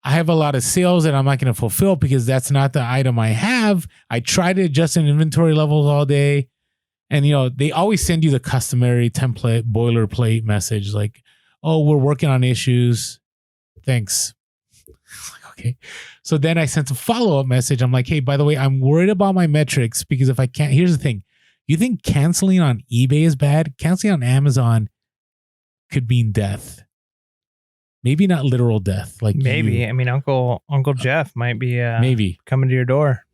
I have a lot of sales that I'm not going to fulfill because that's not the item I have. I tried to adjust in inventory levels all day. And, they always send you the customary template, boilerplate message oh, we're working on issues. Thanks. Okay. So then I sent a follow-up message. I'm like, hey, by the way, I'm worried about my metrics because if I can't, here's the thing. You think canceling on eBay is bad? Canceling on Amazon could mean death. Maybe not literal death. Maybe. I mean, Uncle Jeff might be maybe coming to your door.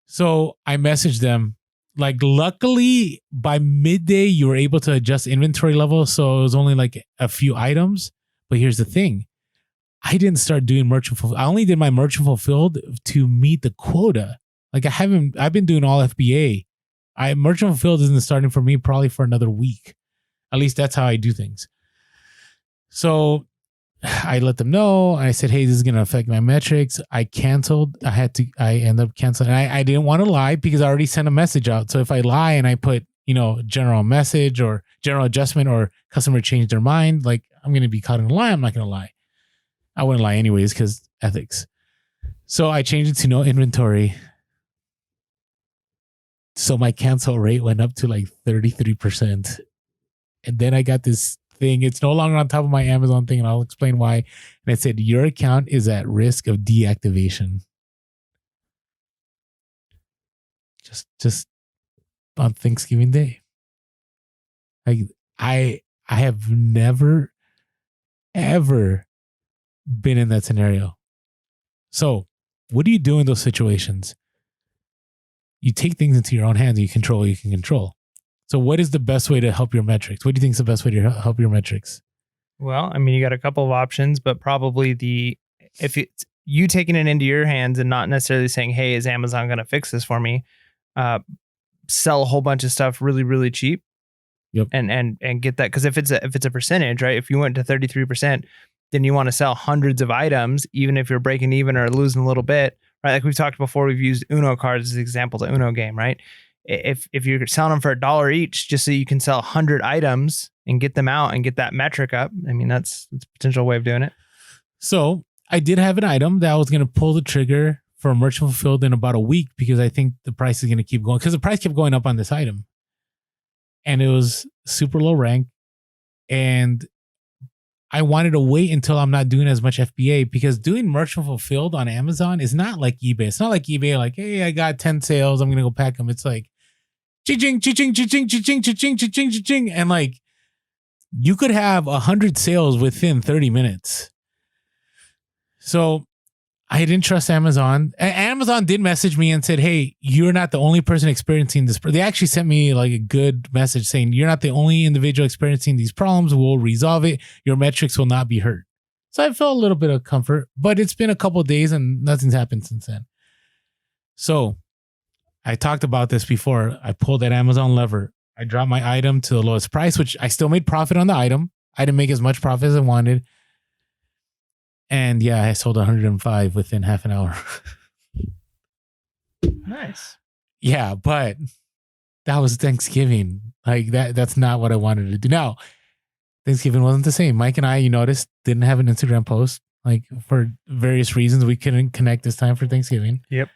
So I messaged them. Luckily, by midday, you were able to adjust inventory levels. So it was only a few items. But here's the thing. I didn't start doing merchant fulfilled. I only did my merchant fulfilled to meet the quota. I've been doing all FBA. Merchant fulfilled isn't starting for me probably for another week. At least that's how I do things. So I let them know. I said, hey, this is going to affect my metrics. I canceled. I ended up canceling. And I didn't want to lie because I already sent a message out. So if I lie and I put, general message or general adjustment or customer changed their mind, I'm going to be caught in a lie. I'm not going to lie. I wouldn't lie anyways because ethics. So I changed it to no inventory. So my cancel rate went up to 33%. And then I got this thing. It's no longer on top of my Amazon thing, and I'll explain why. And it said, your account is at risk of deactivation. Just on Thanksgiving Day. I have never, ever been in that scenario. So what do you do in those situations? You take things into your own hands and you control what you can control. So what is the best way to help your metrics? What do you think is the best way to help your metrics? Well, I mean, you got a couple of options, but probably if it's you taking it into your hands and not necessarily saying, hey, is Amazon going to fix this for me? Sell a whole bunch of stuff really, really cheap. Yep. And get that. Because if it's a percentage, right? If you went to 33%, then you want to sell hundreds of items, even if you're breaking even or losing a little bit, right? Like we've talked before, we've used Uno cards as examples of Uno game, right? If you're selling them for $1 each, just so you can sell 100 items and get them out and get that metric up, I mean, that's a potential way of doing it. So I did have an item that I was going to pull the trigger for merchant fulfilled in about a week because I think the price is going to keep going because the price kept going up on this item. And it was super low rank. And I wanted to wait until I'm not doing as much FBA because doing merchant fulfilled on Amazon is not like eBay. It's not like eBay, hey, I got 10 sales. I'm going to go pack them. It's ching, ching, ching, ching, ching, ching, ching, ching. And you could have 100 sales within 30 minutes. So I didn't trust Amazon. Amazon did message me and said, hey, you're not the only person experiencing this. They actually sent me a good message saying, you're not the only individual experiencing these problems. We'll resolve it. Your metrics will not be hurt. So I felt a little bit of comfort, but it's been a couple of days and nothing's happened since then. So I talked about this before. I pulled that Amazon lever. I dropped my item to the lowest price, which I still made profit on the item. I didn't make as much profit as I wanted. And yeah, I sold 105 within half an hour. Nice. Yeah, but that was Thanksgiving. Like that's not what I wanted to do. Now, Thanksgiving wasn't the same. Mike and I, you noticed, didn't have an Instagram post. Like for various reasons, we couldn't connect this time for Thanksgiving. Yep.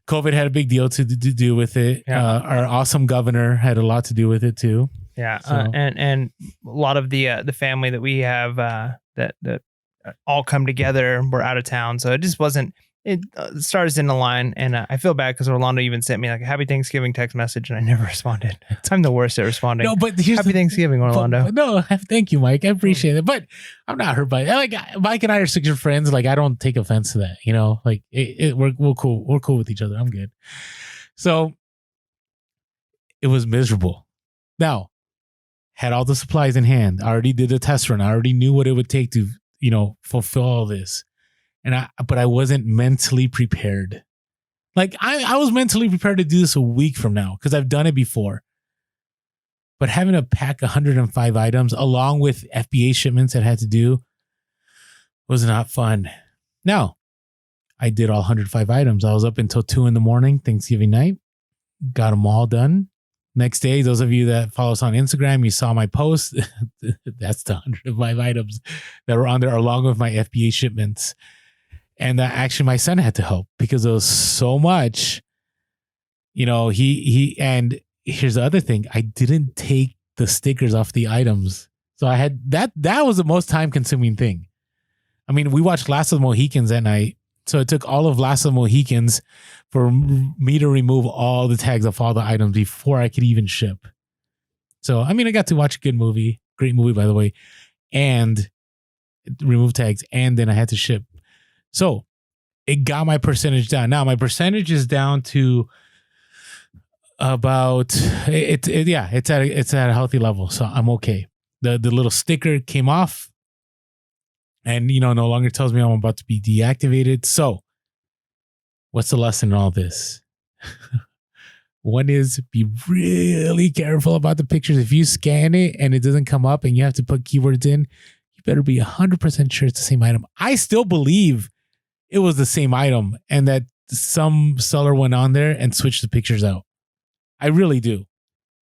COVID had a big deal to do with it. Yeah. Our awesome governor had a lot to do with it too. Yeah. So- And a lot of the family that we have that all come together were out of town. So it just wasn't, the stars didn't align. And I feel bad because Orlando even sent me like a happy Thanksgiving text message and I never responded. I'm the worst at responding. No, but here's happy Thanksgiving, Orlando. No, thank you, Mike. I appreciate it. But I'm not hurt by it. Like Mike and I are such good friends. Like I don't take offense to that. You know, like we're cool. We're cool with each other. I'm good. So it was miserable. Now, had all the supplies in hand. I already did the test run. I already knew what it would take to, fulfill all this. But I wasn't mentally prepared. Like I was mentally prepared to do this a week from now because I've done it before. But having to pack 105 items along with FBA shipments that I had to do was not fun. Now, I did all 105 items. I was up until 2 a.m, Thanksgiving night. Got them all done. Next day, those of you that follow us on Instagram, you saw my post. That's the 105 items that were on there along with my FBA shipments. And actually my son had to help because there was so much, he and here's the other thing. I didn't take the stickers off the items. So I had that was the most time consuming thing. I mean, we watched Last of the Mohicans that night. So it took all of Last of the Mohicans for me to remove all the tags off all the items before I could even ship. So, I mean, I got to watch a good movie, great movie, by the way, and remove tags. And then I had to ship. So it got my percentage down. Now my percentage is down to about it's at a healthy level. So I'm okay. The little sticker came off and no longer tells me I'm about to be deactivated. So what's the lesson in all this? One is be really careful about the pictures. If you scan it and it doesn't come up and you have to put keywords in, you better be 100% sure it's the same item. I still believe it was the same item and that some seller went on there and switched the pictures out. I really do.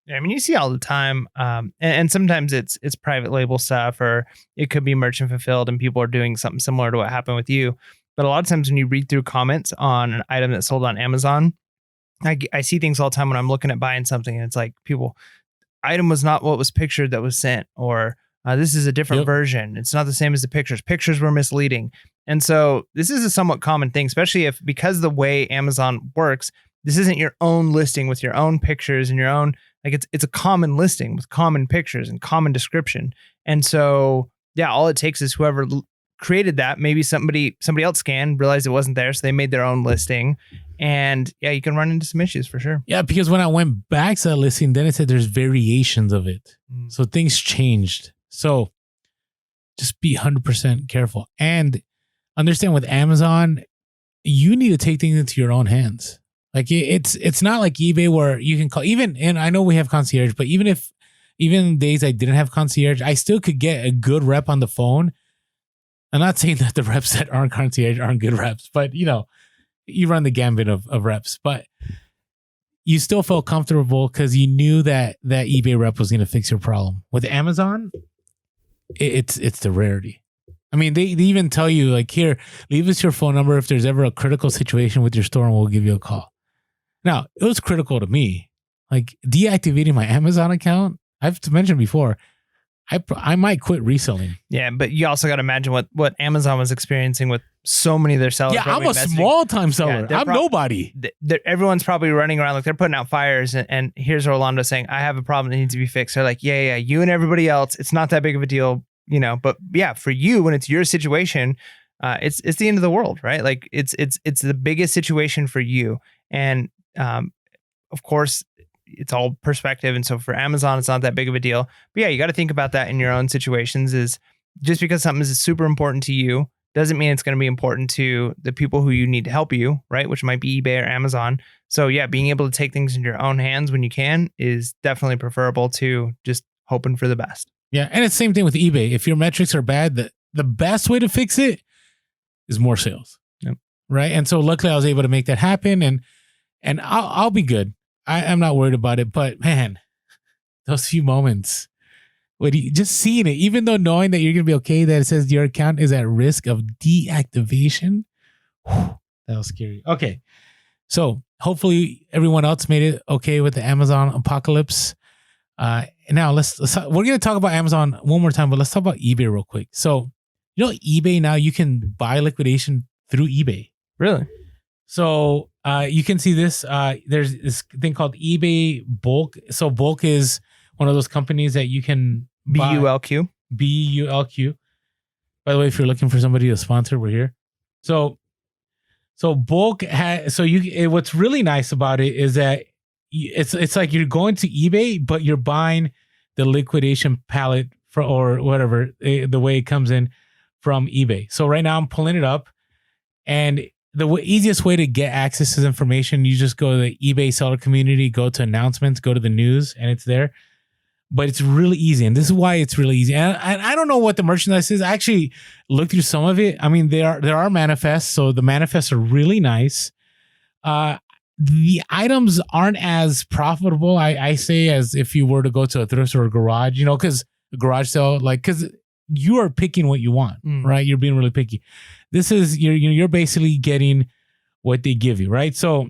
Yeah, I mean, you see all the time. And sometimes it's private label stuff or it could be merchant fulfilled and people are doing something similar to what happened with you. But a lot of times when you read through comments on an item that's sold on Amazon, I see things all the time when I'm looking at buying something and it's like item was not what was pictured that was sent, or this is a different version. It's not the same as the pictures. Pictures were misleading. And so this is a somewhat common thing, especially because the way Amazon works, this isn't your own listing with your own pictures and your own, like it's a common listing with common pictures and common description. And so, yeah, all it takes is whoever created that, maybe somebody else scanned, realized it wasn't there. So they made their own listing. And yeah, you can run into some issues for sure. Yeah, because when I went back to that listing, then it said there's variations of it. So things changed. So just be 100% careful. And understand with Amazon, you need to take things into your own hands. Like it's not like eBay where you can call and I know we have concierge, but even days I didn't have concierge, I still could get a good rep on the phone. I'm not saying that the reps that aren't concierge aren't good reps, but you run the gambit of reps, but you still felt comfortable because you knew that eBay rep was going to fix your problem. With Amazon, it's the rarity. I mean, they even tell you like, here, leave us your phone number if there's ever a critical situation with your store and we'll give you a call. Now, it was critical to me. Like deactivating my Amazon account, I've mentioned before, I might quit reselling. Yeah, but you also got to imagine what Amazon was experiencing with so many of their sellers. Yeah, I'm a small time seller. I'm nobody. Everyone's probably running around like they're putting out fires. And here's Orlando saying, I have a problem that needs to be fixed. They're like, yeah, you and everybody else. It's not that big of a deal, But yeah, for you, when it's your situation, it's the end of the world, right? Like it's the biggest situation for you. And of course, it's all perspective. And so for Amazon, it's not that big of a deal. But yeah, you got to think about that in your own situations. Is just because something is super important to you doesn't mean it's going to be important to the people who you need to help you, right? Which might be eBay or Amazon. So yeah, being able to take things in your own hands when you can is definitely preferable to just hoping for the best. Yeah. And it's the same thing with eBay. If your metrics are bad, the best way to fix it is more sales. Yep. Right. And so luckily I was able to make that happen, and I'll be good. I'm not worried about it, but man, those few moments when you just seeing it, even though knowing that you're going to be okay, that it says your account is at risk of deactivation. Whew, that was scary. Okay. So hopefully everyone else made it okay with the Amazon apocalypse. Now we're going to talk about Amazon one more time, but let's talk about eBay real quick. So, eBay now, you can buy liquidation through eBay. Really? So you can see this. There's this thing called eBay Bulk. So Bulk is one of those companies that you can buy. BULQ. BULQ. By the way, if you're looking for somebody to sponsor, we're here. So Bulk has. What's really nice about it is that it's like you're going to eBay, but you're buying the liquidation pallet or whatever the way it comes in from eBay. So right now I'm pulling it up, and the easiest way to get access to this information, you just go to the eBay seller community, go to announcements, go to the news, and it's there. But it's really easy, and this is why it's really easy. And I don't know what the merchandise is. I actually looked through some of it. I mean, there are manifests, so the manifests are really nice. The items aren't as profitable, I say, as if you were to go to a thrift store or garage, because a garage sale, because you are picking what you want, right? You're being really picky. This is you're basically getting what they give you, right? So,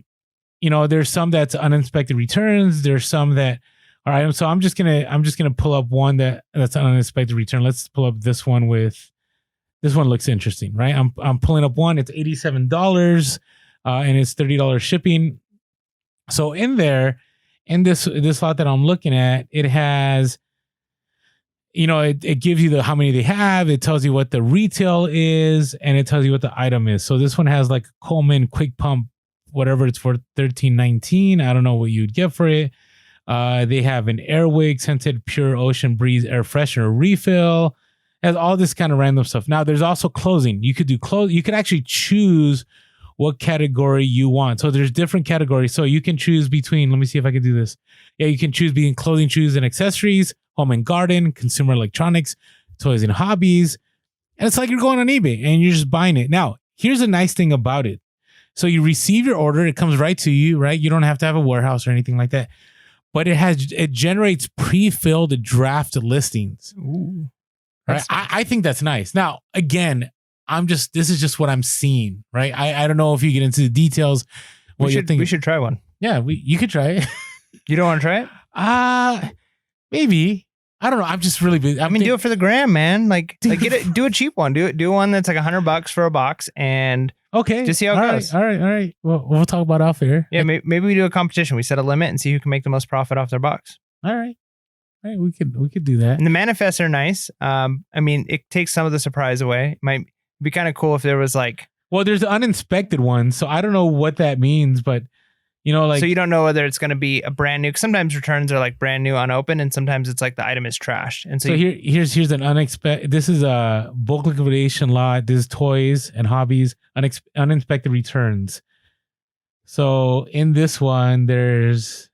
there's some that's uninspected returns. There's some that are items. So I'm just gonna pull up one that's an uninspected return. Let's pull up this one this one looks interesting, right? I'm pulling up one. It's $87, and it's $30 shipping. So in this lot that I'm looking at, it has. It gives you how many they have. It tells you what the retail is, and it tells you what the item is. So this one has like a Coleman quick pump, whatever it's for, $13.19. I don't know what you'd get for it. They have an Airwick scented pure ocean breeze air freshener refill. It has all this kind of random stuff. Now there's also clothing. You could do clothes. You could actually choose what category you want. So there's different categories. So you can choose between. Let me see if I can do this. Yeah, you can choose between clothing, shoes, and accessories, home and garden, consumer electronics, toys and hobbies. And it's like you're going on eBay and you're just buying it. Now, here's a nice thing about it. So you receive your order, it comes right to you, right? You don't have to have a warehouse or anything like that. But it generates pre-filled draft listings. Ooh, right? I think that's nice. Now, again, this is just what I'm seeing, right? I don't know if you get into the details. We should try one. Yeah, you could try it. You don't want to try it? Maybe. I don't know. I'm just really busy. Do it for the gram, man. Do a cheap one. Do one that's like $100 for a box, and okay, just see how it goes. All right. Well, we'll talk about it off air. Yeah, maybe we do a competition. We set a limit and see who can make the most profit off their box. All right. We could do that. And the manifests are nice. It takes some of the surprise away. It might be kind of cool if there was there's the uninspected ones, so I don't know what that means, but so you don't know whether it's going to be a brand new. Because sometimes returns are like brand new, unopened, and sometimes it's like the item is trashed. And so here's an unexpected. This is a bulk liquidation lot. This is toys and hobbies, uninspected returns. So in this one, there's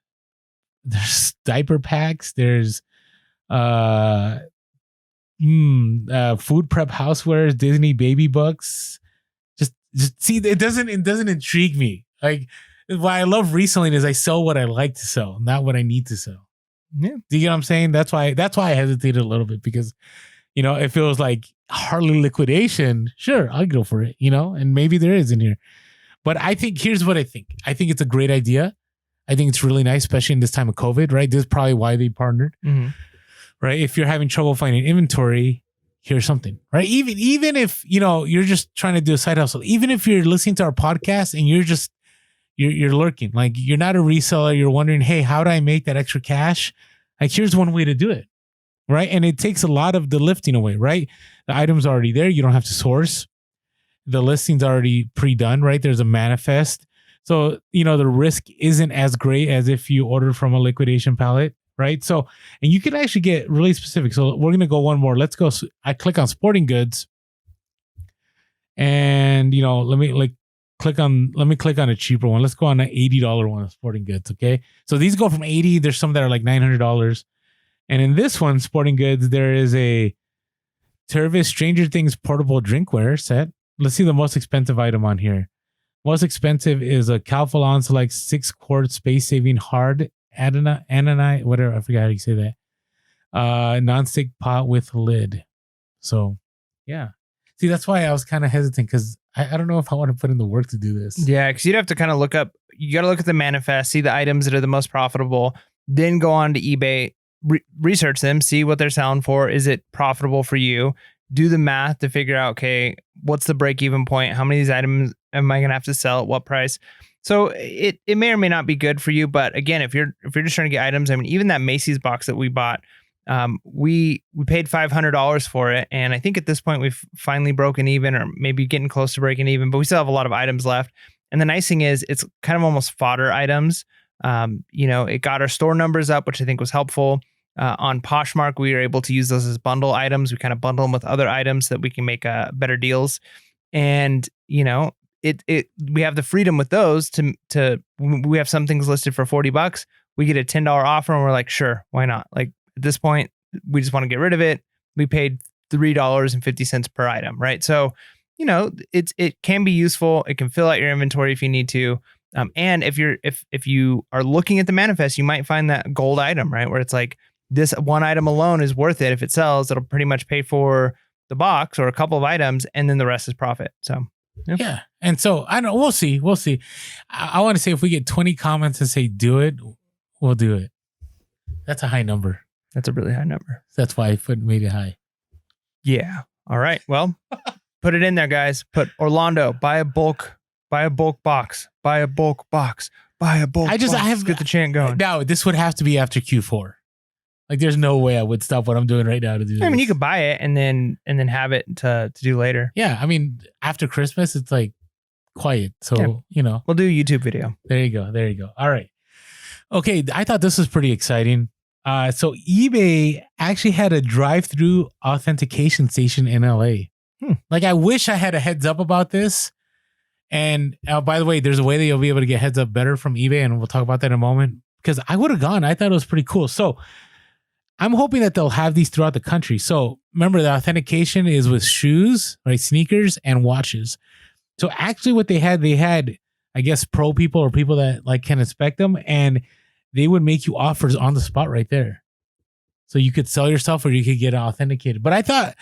diaper packs. There's food prep housewares, Disney baby books. Just see, it doesn't intrigue me. What I love reselling is I sell what I like to sell, not what I need to sell. Yeah. Do you get what I'm saying? That's why I hesitated a little bit, because, it feels like hardly liquidation. Sure, I'll go for it, and maybe there is in here. But here's what I think. I think it's a great idea. I think it's really nice, especially in this time of COVID, right? This is probably why they partnered, right? If you're having trouble finding inventory, here's something, right? Even if, you're just trying to do a side hustle, even if you're listening to our podcast and you're lurking, like you're not a reseller, you're wondering, hey, how do I make that extra cash? Here's one way to do it, right? And it takes a lot of the lifting away, right? The item's already there. You don't have to source. The listing's already pre-done, right? There's a manifest. So, the risk isn't as great as if you order from a liquidation pallet, right? So, and you can actually get really specific. So we're going to go one more. Let's go. I click on sporting goods, and, let me click on a cheaper one. Let's go on an $80 one of sporting goods. Okay. So these go from $80. There's some that are like $900. And in this one, sporting goods, there is a Tervis Stranger Things portable drinkware set. let's see the most expensive item on here. Most expensive is a Calphalon Select 6-quart space-saving hard anonite, whatever, I forgot how you say that. Non-stick pot with lid. So, yeah. See, that's why I was kind of hesitant because I don't know if I want to put in the work to do this. Yeah, because you'd have to kind of look up, you got to look at the manifest, see the items that are the most profitable, then go on to eBay, research them, see what they're selling for. Is it profitable for you? Do the math to figure out, okay, what's the break-even point? How many of these items am I going to have to sell at what price? So it may or may not be good for you. But again, if you're just trying to get items, I mean, even that Macy's box that we bought, we paid $500 for it. And I think at this point we've finally broken even, or maybe getting close to breaking even, but we still have a lot of items left. And the nice thing is it's kind of almost fodder items. It got our store numbers up, which I think was helpful. On Poshmark, we were able to use those as bundle items. We kind of bundle them with other items so that we can make better deals. And, we have the freedom with those to we have some things listed for $40. We get a $10 offer and we're like, sure, why not? Like at this point, we just want to get rid of it. We paid $3.50 per item, right? So, it can be useful. It can fill out your inventory if you need to. And if you are looking at the manifest, you might find that gold item, right? Where it's like this one item alone is worth it. If it sells, it'll pretty much pay for the box or a couple of items, and then the rest is profit. So, yeah. And so I don't. We'll see. I want to say if we get 20 comments and say do it, we'll do it. That's a high number. That's a really high number. That's why I made it high. Yeah. All right. Well, put it in there, guys. Put Orlando, buy a bulk box, buy a bulk box, buy a bulk box. Let's get the chant going. Now, this would have to be after Q4. Like, there's no way I would stop what I'm doing right now to do this. I mean, you could buy it and then have it to do later. Yeah. I mean, after Christmas, it's like quiet. So, We'll do a YouTube video. There you go. All right. Okay. I thought this was pretty exciting. So eBay actually had a drive-through authentication station in LA. Like, I wish I had a heads up about this. And by the way, there's a way that you'll be able to get heads up better from eBay, and we'll talk about that in a moment, because I would have gone. I thought it was pretty cool. So I'm hoping that they'll have these throughout the country. So remember, the authentication is with shoes, right? Sneakers and watches. So actually what they had, I guess, pro people or people that like can inspect them, and they would make you offers on the spot right there. So you could sell yourself or you could get it authenticated. But I thought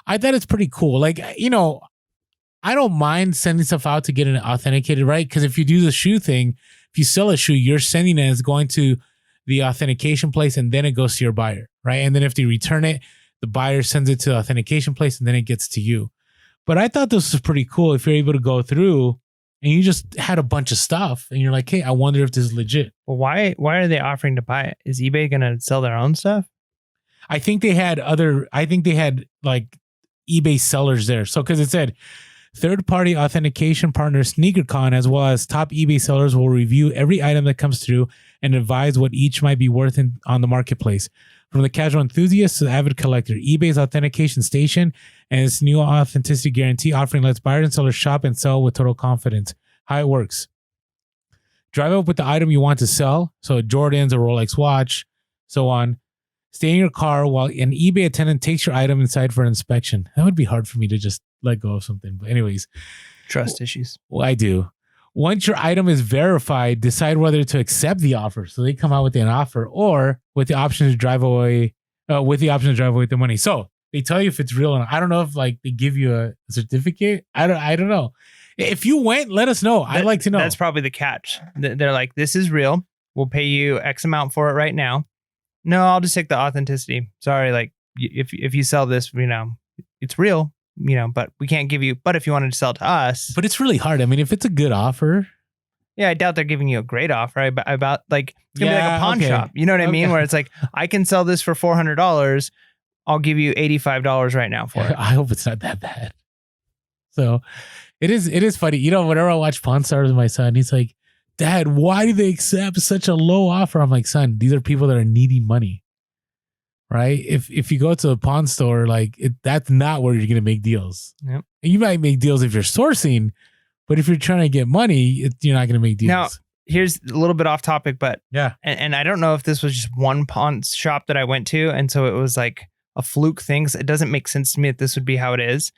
it's pretty cool. Like, I don't mind sending stuff out to get it authenticated, right? Because if you do the shoe thing, if you sell a shoe, you're sending it as going to the authentication place, and then it goes to your buyer, right? And then if they return it, the buyer sends it to the authentication place, and then it gets to you. But I thought this was pretty cool if you're able to go through and you just had a bunch of stuff and you're like, hey, I wonder if this is legit. Well, why are they offering to buy it? Is eBay going to sell their own stuff? I think they had like eBay sellers there. So, because it said third-party authentication partner SneakerCon, as well as top eBay sellers, will review every item that comes through and advise what each might be worth on the marketplace. From the casual enthusiast to the avid collector, eBay's authentication station and its new authenticity guarantee offering lets buyers and sellers shop and sell with total confidence. How it works: drive up with the item you want to sell, so Jordans, a Rolex watch, so on. Stay in your car while an eBay attendant takes your item inside for inspection. That would be hard for me to just let go of something. But anyways. Trust issues. Well, I do. Once your item is verified, decide whether to accept the offer. So they come out with an offer, or with the option to drive away with the money. So they tell you if it's real or not. I don't know if like they give you a certificate. I don't know. If you went, let us know. I'd like to know. That's probably the catch. They're like, this is real. We'll pay you X amount for it right now. No, I'll just take the authenticity. Sorry, like if you sell this, it's real, but we can't give you. But if you wanted to sell it to us, but it's really hard. I mean, if it's a good offer, yeah, I doubt they're giving you a great offer. About like it's gonna be like a pawn shop. You know what I mean? Where it's like, I can sell this for $400. I'll give you $85 right now for it. I hope it's not that bad. So it is funny. Whenever I watch Pawn Stars with my son, he's like, Dad, why do they accept such a low offer? I'm like, son, these are people that are needing money, right? If you go to a pawn store, like that's not where you're going to make deals. Yep. And you might make deals if you're sourcing, but if you're trying to get money, you're not going to make deals. Now, here's a little bit off topic, but yeah. And I don't know if this was just one pawn shop that I went to, and so it was like a fluke thing. So it doesn't make sense to me that this would be how it is.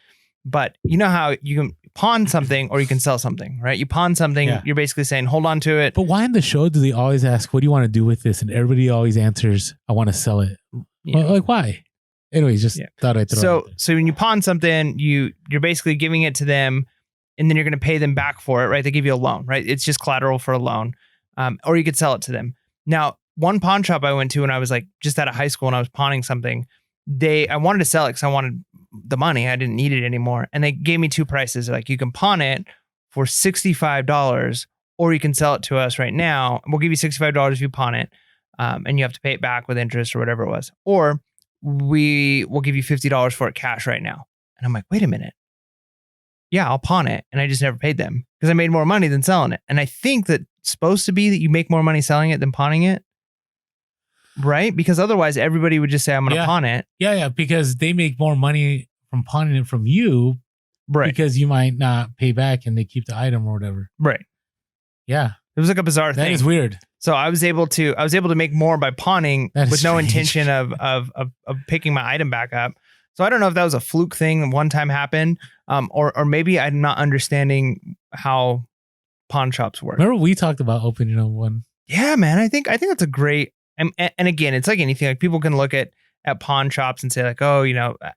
But you know how you can pawn something or you can sell something, right? You pawn something, Yeah. you're basically saying, hold on to it. But why in the show do they always ask, what do you want to do with this? And everybody always answers, I want to sell it. Yeah. Well, like, why? Anyways, just thought I'd throw it out there. So when you pawn something, you're basically giving it to them, and then you're going to pay them back for it, right? They give you a loan, right? It's just collateral for a loan, or you could sell it to them. Now, one pawn shop I went to when I was like just out of high school and I was pawning something, I wanted to sell it because I wanted the money. I didn't need it anymore, and they gave me two prices. They're like, you can pawn it for $65, or you can sell it to us right now. We'll give you $65 if you pawn it, and you have to pay it back with interest or whatever it was, or we will give you $50 for it cash right now. And I'm like, wait a minute. Yeah, I'll pawn it. And I just never paid them because I made more money than selling it. And I think that it's supposed to be that you make more money selling it than pawning it. Right? Because otherwise everybody would just say, I'm going to pawn it. Yeah. Because they make more money from pawning it from you. Right. Because you might not pay back and they keep the item or whatever. Right. Yeah. It was like a bizarre thing. That is weird. So I was able to make more by pawning with no strange. intention of picking my item back up. So I don't know if that was a fluke thing that one time happened, or maybe I'm not understanding how pawn shops work. Remember we talked about opening up one? Yeah, man. I think that's a great. And again, it's like anything. Like people can look at pawn shops and say like, oh,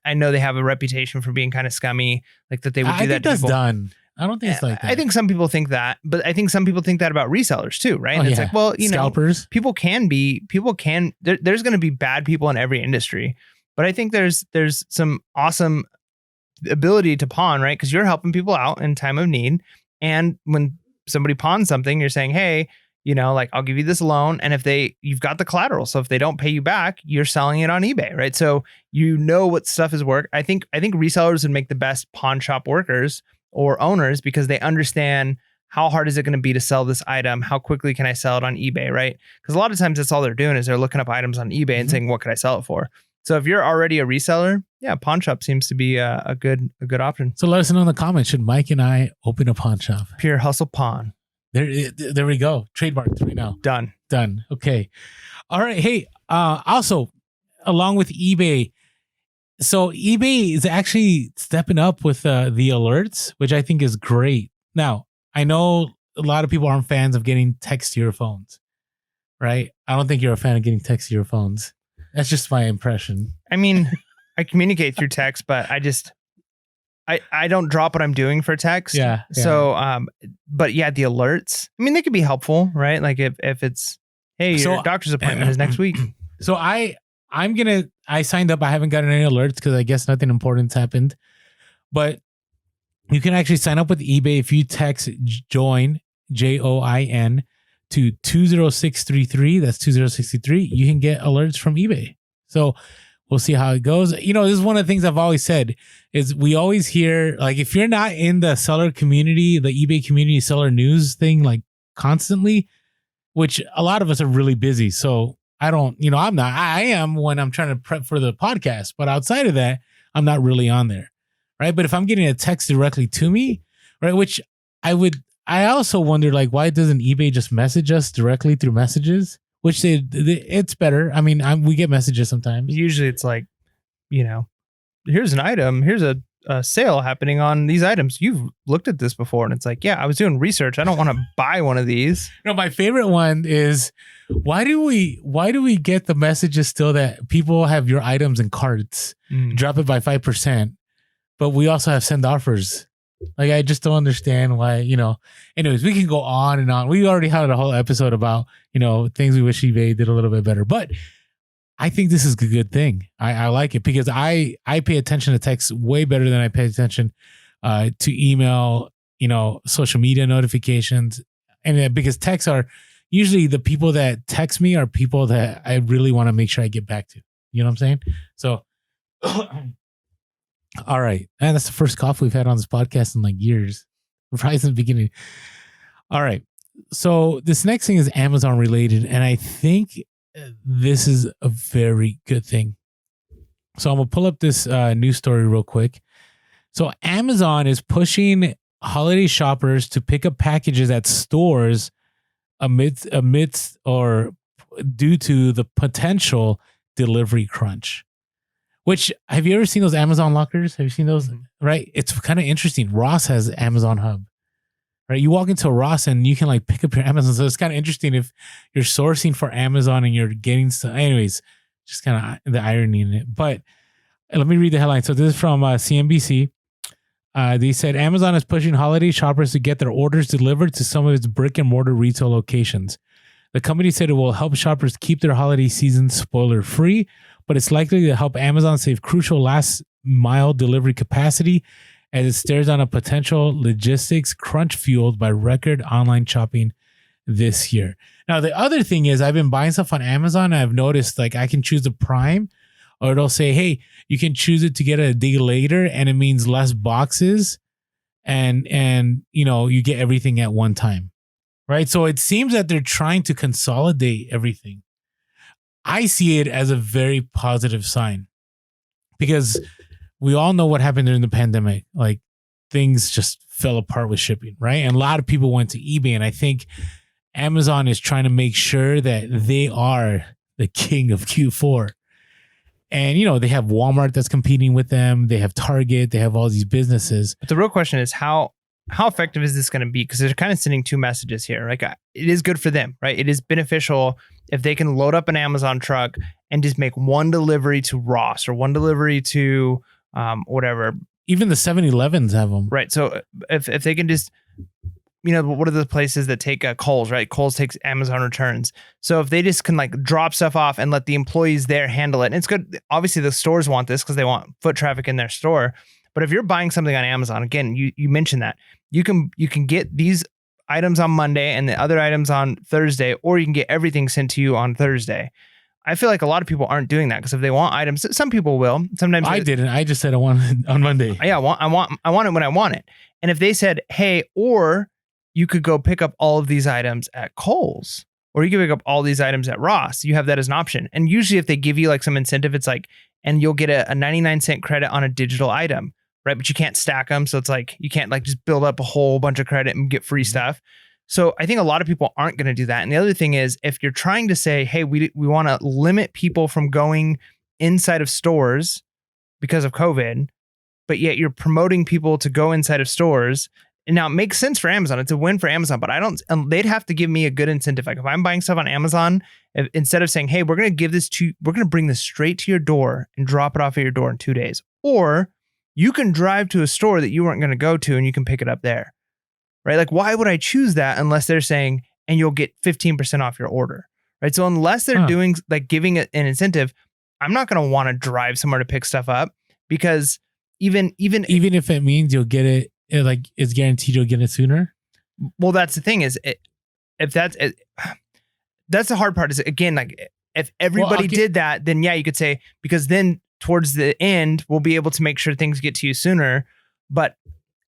I know they have a reputation for being kind of scummy, like that they would do that. That's done. I don't think it's like that. I think some people think that, but I think some people think that about resellers too, right? And it's like, well, scalpers. People can. There's going to be bad people in every industry, but I think there's some awesome ability to pawn, right? Because you're helping people out in time of need, and when somebody pawns something, you're saying, hey, like I'll give you this loan, and if you've got the collateral, so if they don't pay you back, you're selling it on eBay, right? So what stuff is work. I think resellers would make the best pawn shop workers or owners because they understand how hard is it going to be to sell this item? How quickly can I sell it on eBay, right? Because a lot of times that's all they're doing is they're looking up items on eBay and saying, what could I sell it for? So if you're already a reseller, yeah, pawn shop seems to be a good option. So let us know in the comments, should Mike and I open a pawn shop? Pure Hustle Pawn. There we go. Trademarked right now. Done. Okay. All right. Hey, also, along with eBay, so eBay is actually stepping up with the alerts, which I think is great. Now, I know a lot of people aren't fans of getting text to your phones, right? I don't think you're a fan of getting text to your phones. That's just my impression. I mean, I communicate through text, but I don't drop what I'm doing for text. Yeah. So, but yeah, the alerts, I mean, they could be helpful, right? Like if it's, hey, your doctor's appointment is next week. So I signed up. I haven't gotten any alerts because I guess nothing important's happened. But you can actually sign up with eBay if you text join, JOIN, to 20633. That's 20633. You can get alerts from eBay. So we'll see how it goes. This is one of the things I've always said is we always hear, like, if you're not in the seller community, the eBay community seller news thing, like constantly, which a lot of us are really busy. So I don't, I'm not, I am when I'm trying to prep for the podcast, but outside of that, I'm not really on there. Right. But if I'm getting a text directly to me, right, which I also wonder, like, why doesn't eBay just message us directly through messages? Which it's better. I mean, we get messages sometimes. Usually it's like, here's an item, here's a sale happening on these items. You've looked at this before. And it's like, yeah, I was doing research. I don't want to buy one of these. No, my favorite one is, why do we get the messages still that people have your items in carts, drop it by 5%, but we also have send offers? Like, I just don't understand why, anyways, we can go on and on. We already had a whole episode about, things we wish eBay did a little bit better, but I think this is a good thing. I like it because I pay attention to text way better than I pay attention to email, social media notifications. And because texts are usually, the people that text me are people that I really want to make sure I get back to. You know what I'm saying? So, all right. And that's the first cough we've had on this podcast in like years. Probably since the beginning. All right. So this next thing is Amazon related. And I think this is a very good thing. So I'm going to pull up this news story real quick. So Amazon is pushing holiday shoppers to pick up packages at stores amidst or due to the potential delivery crunch. Which, have you ever seen those Amazon lockers? Have you seen those? Right? It's kind of interesting. Ross has Amazon Hub. Right? You walk into a Ross and you can like pick up your Amazon. So it's kind of interesting if you're sourcing for Amazon and you're getting stuff. Anyways, just kind of the irony in it. But let me read the headline. So this is from CNBC. They said Amazon is pushing holiday shoppers to get their orders delivered to some of its brick and mortar retail locations. The company said it will help shoppers keep their holiday season spoiler free, but it's likely to help Amazon save crucial last mile delivery capacity as it stares down a potential logistics crunch fueled by record online shopping this year. Now, the other thing is I've been buying stuff on Amazon and I've noticed like I can choose the Prime, or it'll say, hey, you can choose it to get it a day later, and it means less boxes and you know, you get everything at one time. Right? So it seems that they're trying to consolidate everything. I see it as a very positive sign because we all know what happened during the pandemic. Like things just fell apart with shipping, right? And a lot of people went to eBay, and I think Amazon is trying to make sure that they are the king of Q4. And, you know, they have Walmart that's competing with them. They have Target. They have all these businesses. But the real question is how effective is this going to be? Because they're kind of sending two messages here. Like it is good for them, right? It is beneficial if they can load up an Amazon truck and just make one delivery to Ross or one delivery to whatever. Even the 7-Elevens have them. Right. So if they can just, you know, what are the places that take Kohl's, right? Kohl's takes Amazon returns. So if they just can like drop stuff off and let the employees there handle it. And it's good. Obviously the stores want this because they want foot traffic in their store. But if you're buying something on Amazon, again, you mentioned that you can get these items on Monday and the other items on Thursday, or you can get everything sent to you on Thursday. I feel like a lot of people aren't doing that because if they want items, some people will. Sometimes I didn't. I just said I want it on Monday. Yeah, I want it when I want it. And if they said, hey, or you could go pick up all of these items at Kohl's, or you could pick up all these items at Ross, you have that as an option. And usually if they give you like some incentive, it's like, and you'll get a 99-cent credit on a digital item, right? But you can't stack them. So it's like, you can't like just build up a whole bunch of credit and get free stuff. So I think a lot of people aren't going to do that. And the other thing is, if you're trying to say, hey, we want to limit people from going inside of stores because of COVID, but yet you're promoting people to go inside of stores. And now it makes sense for Amazon. It's a win for Amazon, but they'd have to give me a good incentive. Like if I'm buying stuff on Amazon, instead of saying, hey, we're going to bring this straight to your door and drop it off at your door in 2 days. Or you can drive to a store that you weren't going to go to and you can pick it up there. Right? Like, why would I choose that unless they're saying, and you'll get 15% off your order, right? So unless they're doing like giving it an incentive, I'm not going to want to drive somewhere to pick stuff up because even if it means you'll get it, like it's guaranteed you'll get it sooner. Well, that's the thing is, that's the hard part is, again, like if everybody did that, then yeah, you could say, because then towards the end, we'll be able to make sure things get to you sooner. But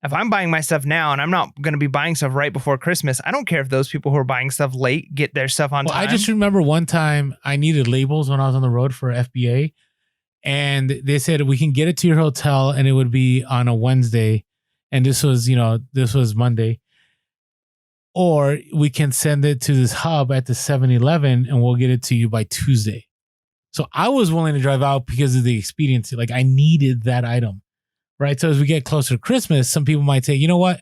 if I'm buying my stuff now and I'm not going to be buying stuff right before Christmas, I don't care if those people who are buying stuff late get their stuff on time. I just remember one time I needed labels when I was on the road for FBA, and they said we can get it to your hotel and it would be on a Wednesday. And this was Monday. Or we can send it to this hub at the 7-Eleven and we'll get it to you by Tuesday. So I was willing to drive out because of the expediency. Like I needed that item. Right. So as we get closer to Christmas, some people might say, you know what?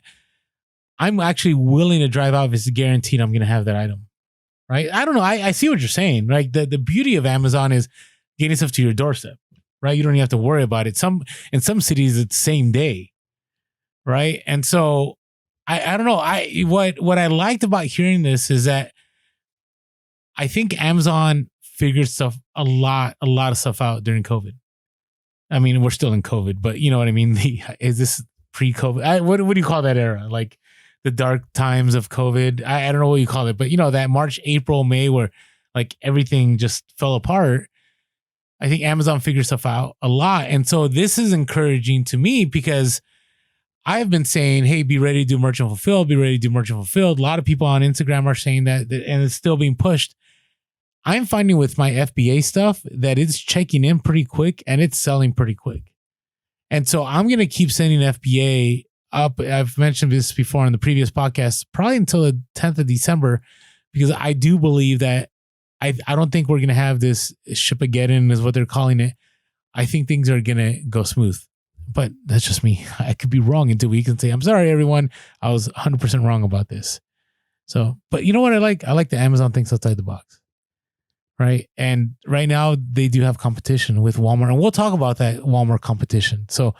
I'm actually willing to drive out if it's guaranteed I'm going to have that item. Right. I don't know. I see what you're saying. Right. The beauty of Amazon is getting stuff to your doorstep. Right. You don't even have to worry about it. In some cities, it's same day. Right. And so I don't know. What I liked about hearing this is that I think Amazon figured a lot of stuff out during COVID. I mean, we're still in COVID, but you know what I mean? Is this pre-COVID? What do you call that era? Like the dark times of COVID? I don't know what you call it, but you know, that March, April, May, where like everything just fell apart. I think Amazon figured stuff out a lot. And so this is encouraging to me because I've been saying, hey, be ready to do merchant fulfilled, be ready to do merchant fulfilled. A lot of people on Instagram are saying that, and it's still being pushed. I'm finding with my FBA stuff that it's checking in pretty quick and it's selling pretty quick. And so I'm going to keep sending FBA up. I've mentioned this before on the previous podcast, probably until the 10th of December, because I do believe that I don't think we're going to have this Shipageddon is what they're calling it. I think things are going to go smooth. But that's just me. I could be wrong in 2 weeks and say, I'm sorry, everyone. I was 100% wrong about this. So, but you know what I like? I like the Amazon things outside the box. Right. And right now they do have competition with Walmart. And we'll talk about that Walmart competition. So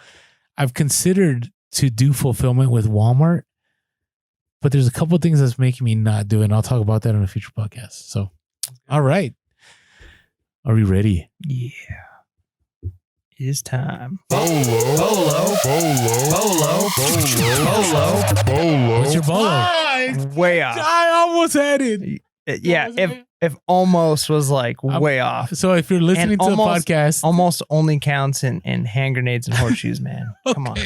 I've considered to do fulfillment with Walmart, but there's a couple of things that's making me not do it. And I'll talk about that in a future podcast. So, all right. Are we ready? Yeah. It is time. Bolo. What's your bolo? Way off. I almost had it. Yeah. If almost was like way off. So if you're listening to the podcast, almost only counts in hand grenades and horseshoes, man. Come on.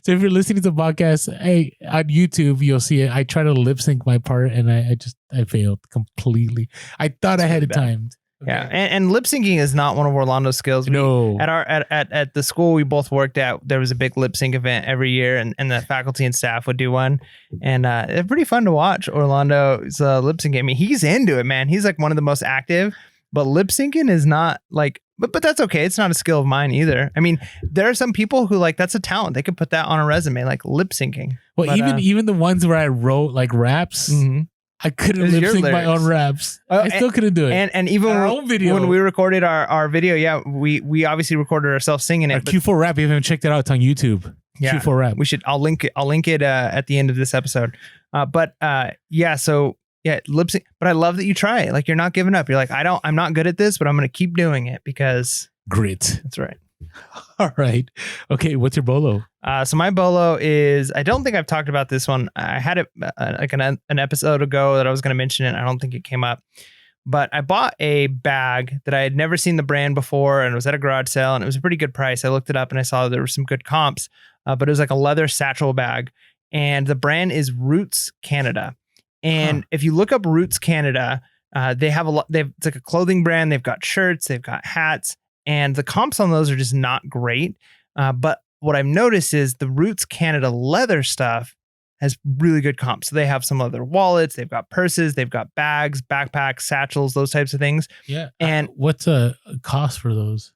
So if you're listening to the podcast, hey, on YouTube, you'll see it. I try to lip sync my part and I failed completely. I thought I had it timed. Okay. Yeah, and lip syncing is not one of Orlando's skills. No. At the school we both worked at, there was a big lip sync event every year, and the faculty and staff would do one, and it's pretty fun to watch Orlando's lip syncing. I mean, he's into it, man. He's like one of the most active, but lip syncing is not like. But that's okay. It's not a skill of mine either. I mean, there are some people who like that's a talent. They could put that on a resume, like lip syncing. Well, but, even the ones where I wrote like raps. Mm-hmm. I couldn't lip sync my own raps. I still couldn't do it. And even our own video. When we recorded our video, yeah, we obviously recorded ourselves singing it. Our Q4 rap, you haven't checked it out. It's on YouTube. Yeah, Q4 rap. We should. I'll link it at the end of this episode. So lip sync. But I love that you try it. Like you're not giving up. You're like I'm not good at this, but I'm going to keep doing it because grit. That's right. All right. Okay. What's your bolo? So my bolo is, I don't think I've talked about this one. I had it like an episode ago that I was going to mention it. I don't think it came up, but I bought a bag that I had never seen the brand before and it was at a garage sale and it was a pretty good price. I looked it up and I saw there were some good comps, but it was like a leather satchel bag and the brand is Roots Canada. And if you look up Roots Canada, they have it's like a clothing brand. They've got shirts, they've got hats. And the comps on those are just not great. But what I've noticed is the Roots Canada leather stuff has really good comps. So they have some leather wallets, they've got purses, they've got bags, backpacks, satchels, those types of things. Yeah. And what's a cost for those?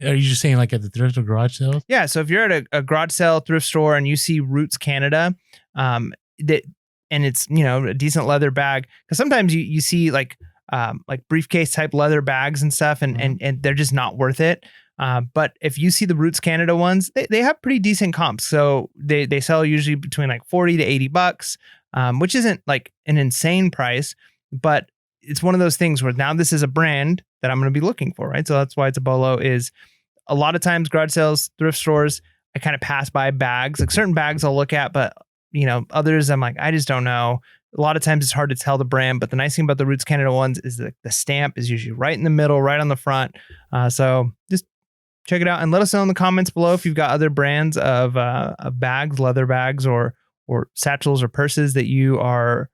Are you just saying like at the thrift or garage sales? Yeah. So if you're at a garage sale, thrift store, and you see Roots Canada, and it's, a decent leather bag, because sometimes you see like briefcase type leather bags and stuff, and they're just not worth it. But if you see the Roots Canada ones, they have pretty decent comps. So they sell usually between like $40 to $80, which isn't like an insane price, but it's one of those things where now this is a brand that I'm going to be looking for, right? So that's why it's a bolo. Is a lot of times garage sales, thrift stores, I kind of pass by bags, like certain bags I'll look at, but others I'm like, I just don't know. A lot of times it's hard to tell the brand, but the nice thing about the Roots Canada ones is that the stamp is usually right in the middle, right on the front. So just check it out and let us know in the comments below if you've got other brands of bags, leather bags, or satchels or purses that you are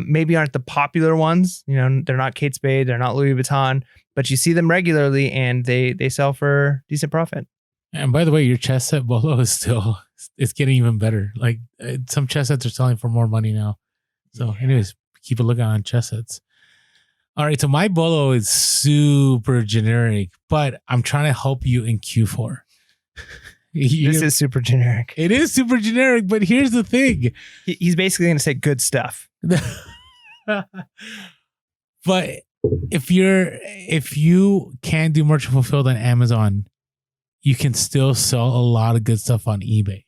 maybe aren't the popular ones. They're not Kate Spade, they're not Louis Vuitton, but you see them regularly and they sell for decent profit. And by the way, your chest set bolo is it's getting even better. Like some chest sets are selling for more money now. So anyways, keep a look on chest sets. All right. So my bolo is super generic, but I'm trying to help you in Q4. This is super generic. It is super generic, but here's the thing. He's basically going to say good stuff. But if you can't do merchant fulfilled on Amazon, you can still sell a lot of good stuff on eBay.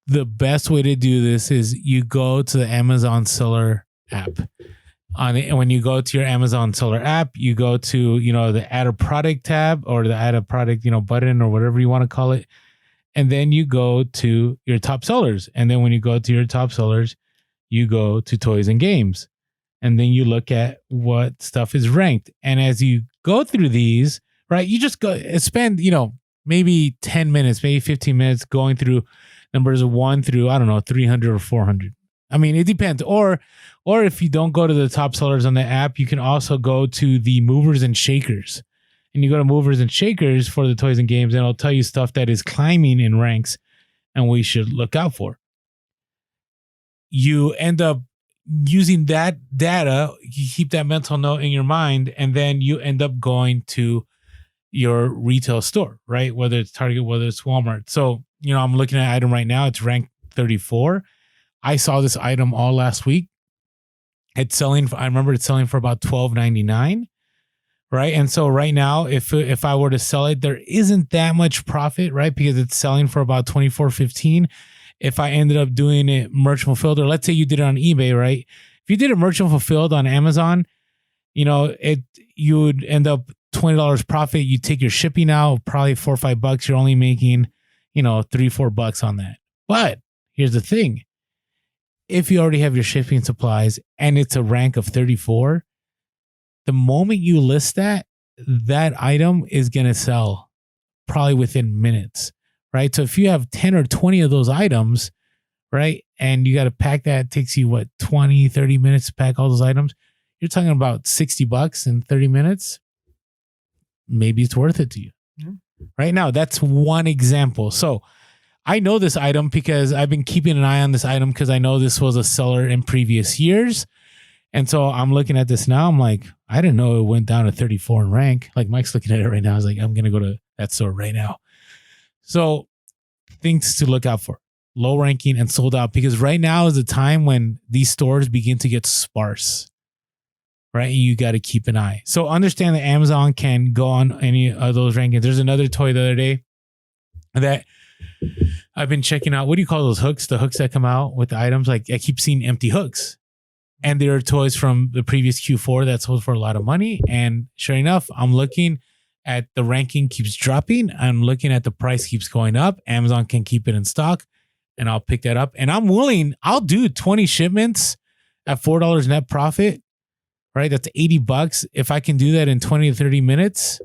The best way to do this is you go to the Amazon seller app. And when you go to your Amazon seller app, you go to, the add a product tab or the add a product, button or whatever you want to call it. And then you go to your top sellers. And then when you go to your top sellers, you go to toys and games. And then you look at what stuff is ranked. And as you go through these, right, you just go spend, maybe 10 minutes, maybe 15 minutes going through numbers 1 through, 300 or 400. I mean, it depends. Or if you don't go to the top sellers on the app, you can also go to the movers and shakers. And you go to movers and shakers for the toys and games, and it'll tell you stuff that is climbing in ranks and we should look out for. You end up using that data, you keep that mental note in your mind, and then you end up going to your retail store, right? Whether it's Target, whether it's Walmart. So, I'm looking at an item right now. It's ranked 34. I saw this item all last week. I remember it's selling for about $12.99. Right. And so right now, if I were to sell it, there isn't that much profit, right? Because it's selling for about $24.15. If I ended up doing it merchant fulfilled, or let's say you did it on eBay, right? If you did it merchant fulfilled on Amazon, you would end up $20 profit. You take your shipping out, probably $4 or $5. You're only making, $3-4 on that. But here's the thing. If you already have your shipping supplies and it's a rank of 34, the moment you list that item is going to sell probably within minutes, right? So if you have 10 or 20 of those items, right, and you got to pack that, it takes you 20, 30 minutes to pack all those items. You're talking about $60 in 30 minutes. Maybe it's worth it to you. Mm-hmm. Right now, that's one example. So I know this item because I've been keeping an eye on this item because I know this was a seller in previous years. And so I'm looking at this now. I'm like, I didn't know it went down to 34 in rank. Like Mike's looking at it right now. I was like, I'm going to go to that store right now. So things to look out for: low ranking and sold out, because right now is the time when these stores begin to get sparse, right? And you got to keep an eye. So understand that Amazon can go on any of those rankings. There's another toy the other day that I've been checking out. What do you call those hooks? The hooks that come out with the items. Like I keep seeing empty hooks. And there are toys from the previous Q4 that sold for a lot of money. And sure enough, I'm looking at the ranking keeps dropping. I'm looking at the price keeps going up. Amazon can keep it in stock and I'll pick that up. And I'll do 20 shipments at $4 net profit, right? That's $80. If I can do that in 20 to 30 minutes,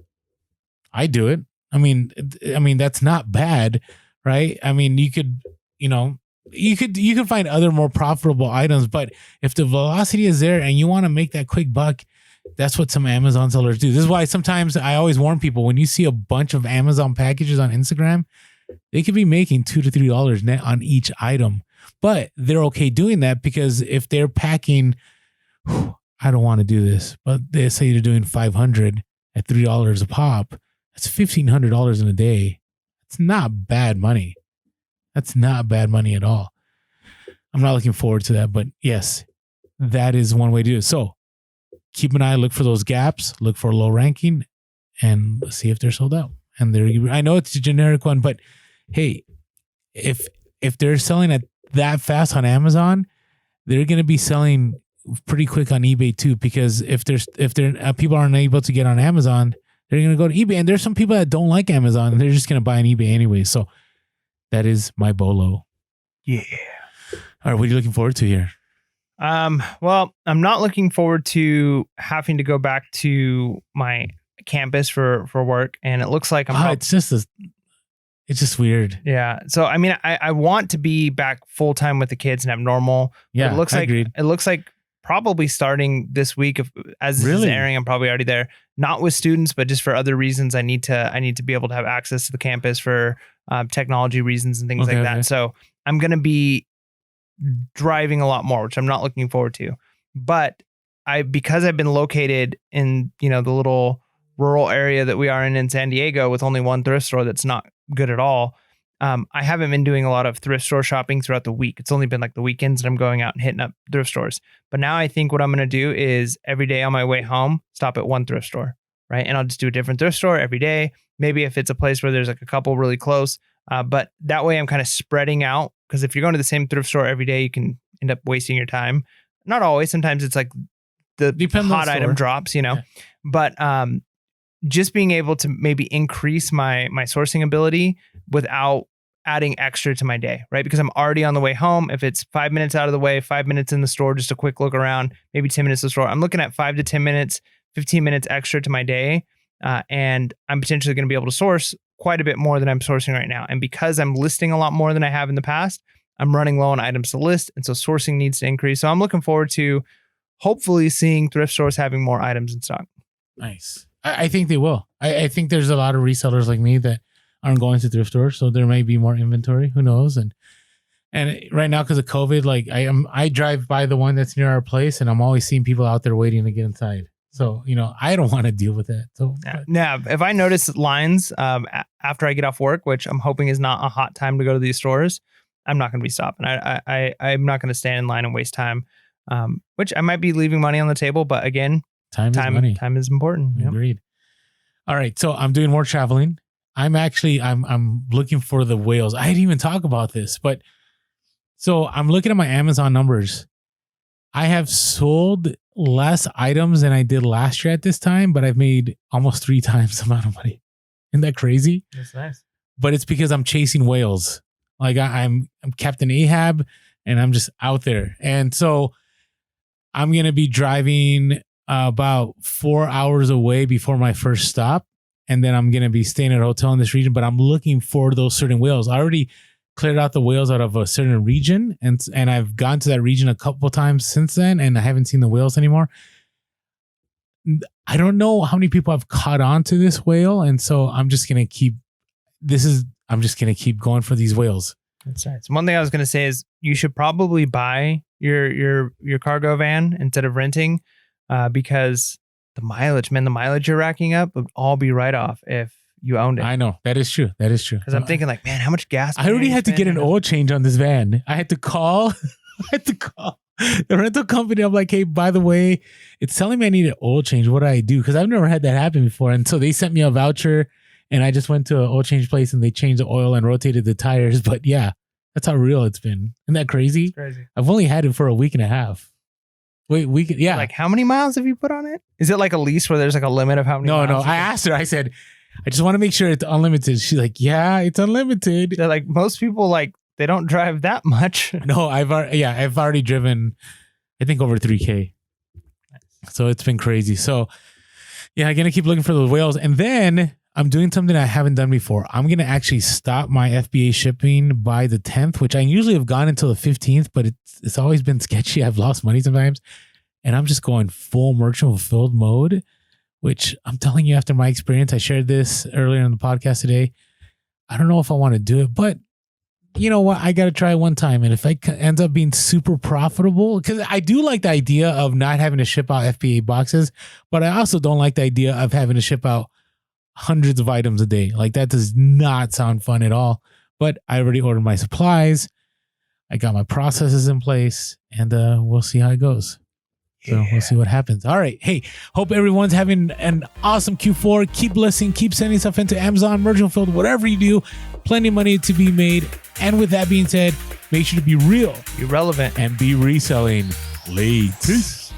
I do it. I mean, that's not bad, right? I mean, you could find other more profitable items, but if the velocity is there and you want to make that quick buck, that's what some Amazon sellers do. This is why sometimes I always warn people, when you see a bunch of Amazon packages on Instagram, they could be making $2 to $3 net on each item, but they're okay doing that because if they're packing, I don't want to do this, but they say they're doing 500 at $3 a pop. That's $1,500 in a day. It's not bad money. That's not bad money at all. I'm not looking forward to that, but yes, that is one way to do it. So keep an eye, look for those gaps, look for low ranking, and see if they're sold out. And I know it's a generic one, but hey, if they're selling it that fast on Amazon, they're going to be selling pretty quick on eBay too. Because if people aren't able to get on Amazon, they're going to go to eBay. And there's some people that don't like Amazon, and they're just going to buy on eBay anyway. So that is my BOLO. Yeah. All right. What are you looking forward to here? Well, I'm not looking forward to having to go back to my campus for work. And it looks like it's just weird. Yeah. So, I mean, I want to be back full time with the kids and have normal. Yeah. It looks like probably starting this week, as this is airing, I'm probably already there, not with students, but just for other reasons. I need to be able to have access to the campus for technology reasons and things like that. So I'm going to be driving a lot more, which I'm not looking forward to. But because I've been located in, the little rural area that we are in San Diego with only one thrift store that's not good at all. I haven't been doing a lot of thrift store shopping throughout the week. It's only been like the weekends that I'm going out and hitting up thrift stores. But now I think what I'm going to do is every day on my way home, stop at one thrift store, right? And I'll just do a different thrift store every day. Maybe if it's a place where there's like a couple really close, but that way I'm kind of spreading out. Because if you're going to the same thrift store every day, you can end up wasting your time. Not always. Sometimes it's like the hot item drops, Yeah. But just being able to maybe increase my sourcing ability without adding extra to my day, right? Because I'm already on the way home. If it's 5 minutes out of the way, 5 minutes in the store, just a quick look around, maybe 10 minutes to the store, I'm looking at 5 to 10 minutes, 15 minutes extra to my day. And I'm potentially going to be able to source quite a bit more than I'm sourcing right now. And because I'm listing a lot more than I have in the past, I'm running low on items to list. And so sourcing needs to increase. So I'm looking forward to hopefully seeing thrift stores having more items in stock. Nice. I think they will. I think there's a lot of resellers like me that aren't going to thrift stores. So there may be more inventory. Who knows? And right now, because of COVID, like I drive by the one that's near our place and I'm always seeing people out there waiting to get inside. So, I don't want to deal with that. So, Now, if I notice lines after I get off work, which I'm hoping is not a hot time to go to these stores, I'm not going to be stopping. I'm not going to stand in line and waste time, which I might be leaving money on the table. But again, time is money. Time is important. Agreed. All right. So I'm doing more traveling. I'm looking for the whales. I didn't even talk about this, but so I'm looking at my Amazon numbers. I have sold less items than I did last year at this time, but I've made almost 3 times the amount of money. Isn't that crazy? That's nice. But it's because I'm chasing whales. Like I'm Captain Ahab and I'm just out there. And so I'm going to be driving about 4 hours away before my first stop. And then I'm going to be staying at a hotel in this region, but I'm looking for those certain whales. I already cleared out the whales out of a certain region. And I've gone to that region a couple times since then, and I haven't seen the whales anymore. I don't know how many people have caught on to this whale. And so I'm just going to keep going for these whales. That's right. So one thing I was going to say is you should probably buy your cargo van instead of renting, because the mileage you're racking up would all be right off if you owned it. I know. That is true. Because I'm thinking like, man, how much gas? I already had to get an oil change on this van. I had to call the rental company. I'm like, hey, by the way, it's telling me I need an oil change. What do I do? Because I've never had that happen before. And so they sent me a voucher and I just went to an oil change place and they changed the oil and rotated the tires. But yeah, that's how real it's been. Isn't that crazy? It's crazy. I've only had it for a week and a half. Yeah. Like, how many miles have you put on it? Is it like a lease where there's like a limit of how many miles? No. I asked her, I said, I just want to make sure it's unlimited. She's like, yeah, it's unlimited. They're like, most people, like, they don't drive that much. No, I've already driven, I think, over 3K. Nice. So it's been crazy. So yeah, I'm going to keep looking for those whales. And then I'm doing something I haven't done before. I'm going to actually stop my FBA shipping by the 10th, which I usually have gone until the 15th, but it's always been sketchy. I've lost money sometimes. And I'm just going full merchant fulfilled mode, which I'm telling you, after my experience, I shared this earlier in the podcast today. I don't know if I want to do it, but you know what? I got to try it one time. And if it ends up being super profitable, because I do like the idea of not having to ship out FBA boxes, but I also don't like the idea of having to ship out hundreds of items a day. Like, that does not sound fun at all. But I already ordered my supplies. I got my processes in place, and we'll see how it goes. So we'll see what happens. All right. Hey, hope everyone's having an awesome Q4. Keep listening. Keep sending stuff into Amazon, Merchant Fulfilled, whatever you do. Plenty of money to be made. And with that being said, make sure to be real, be relevant, and be reselling late. Peace.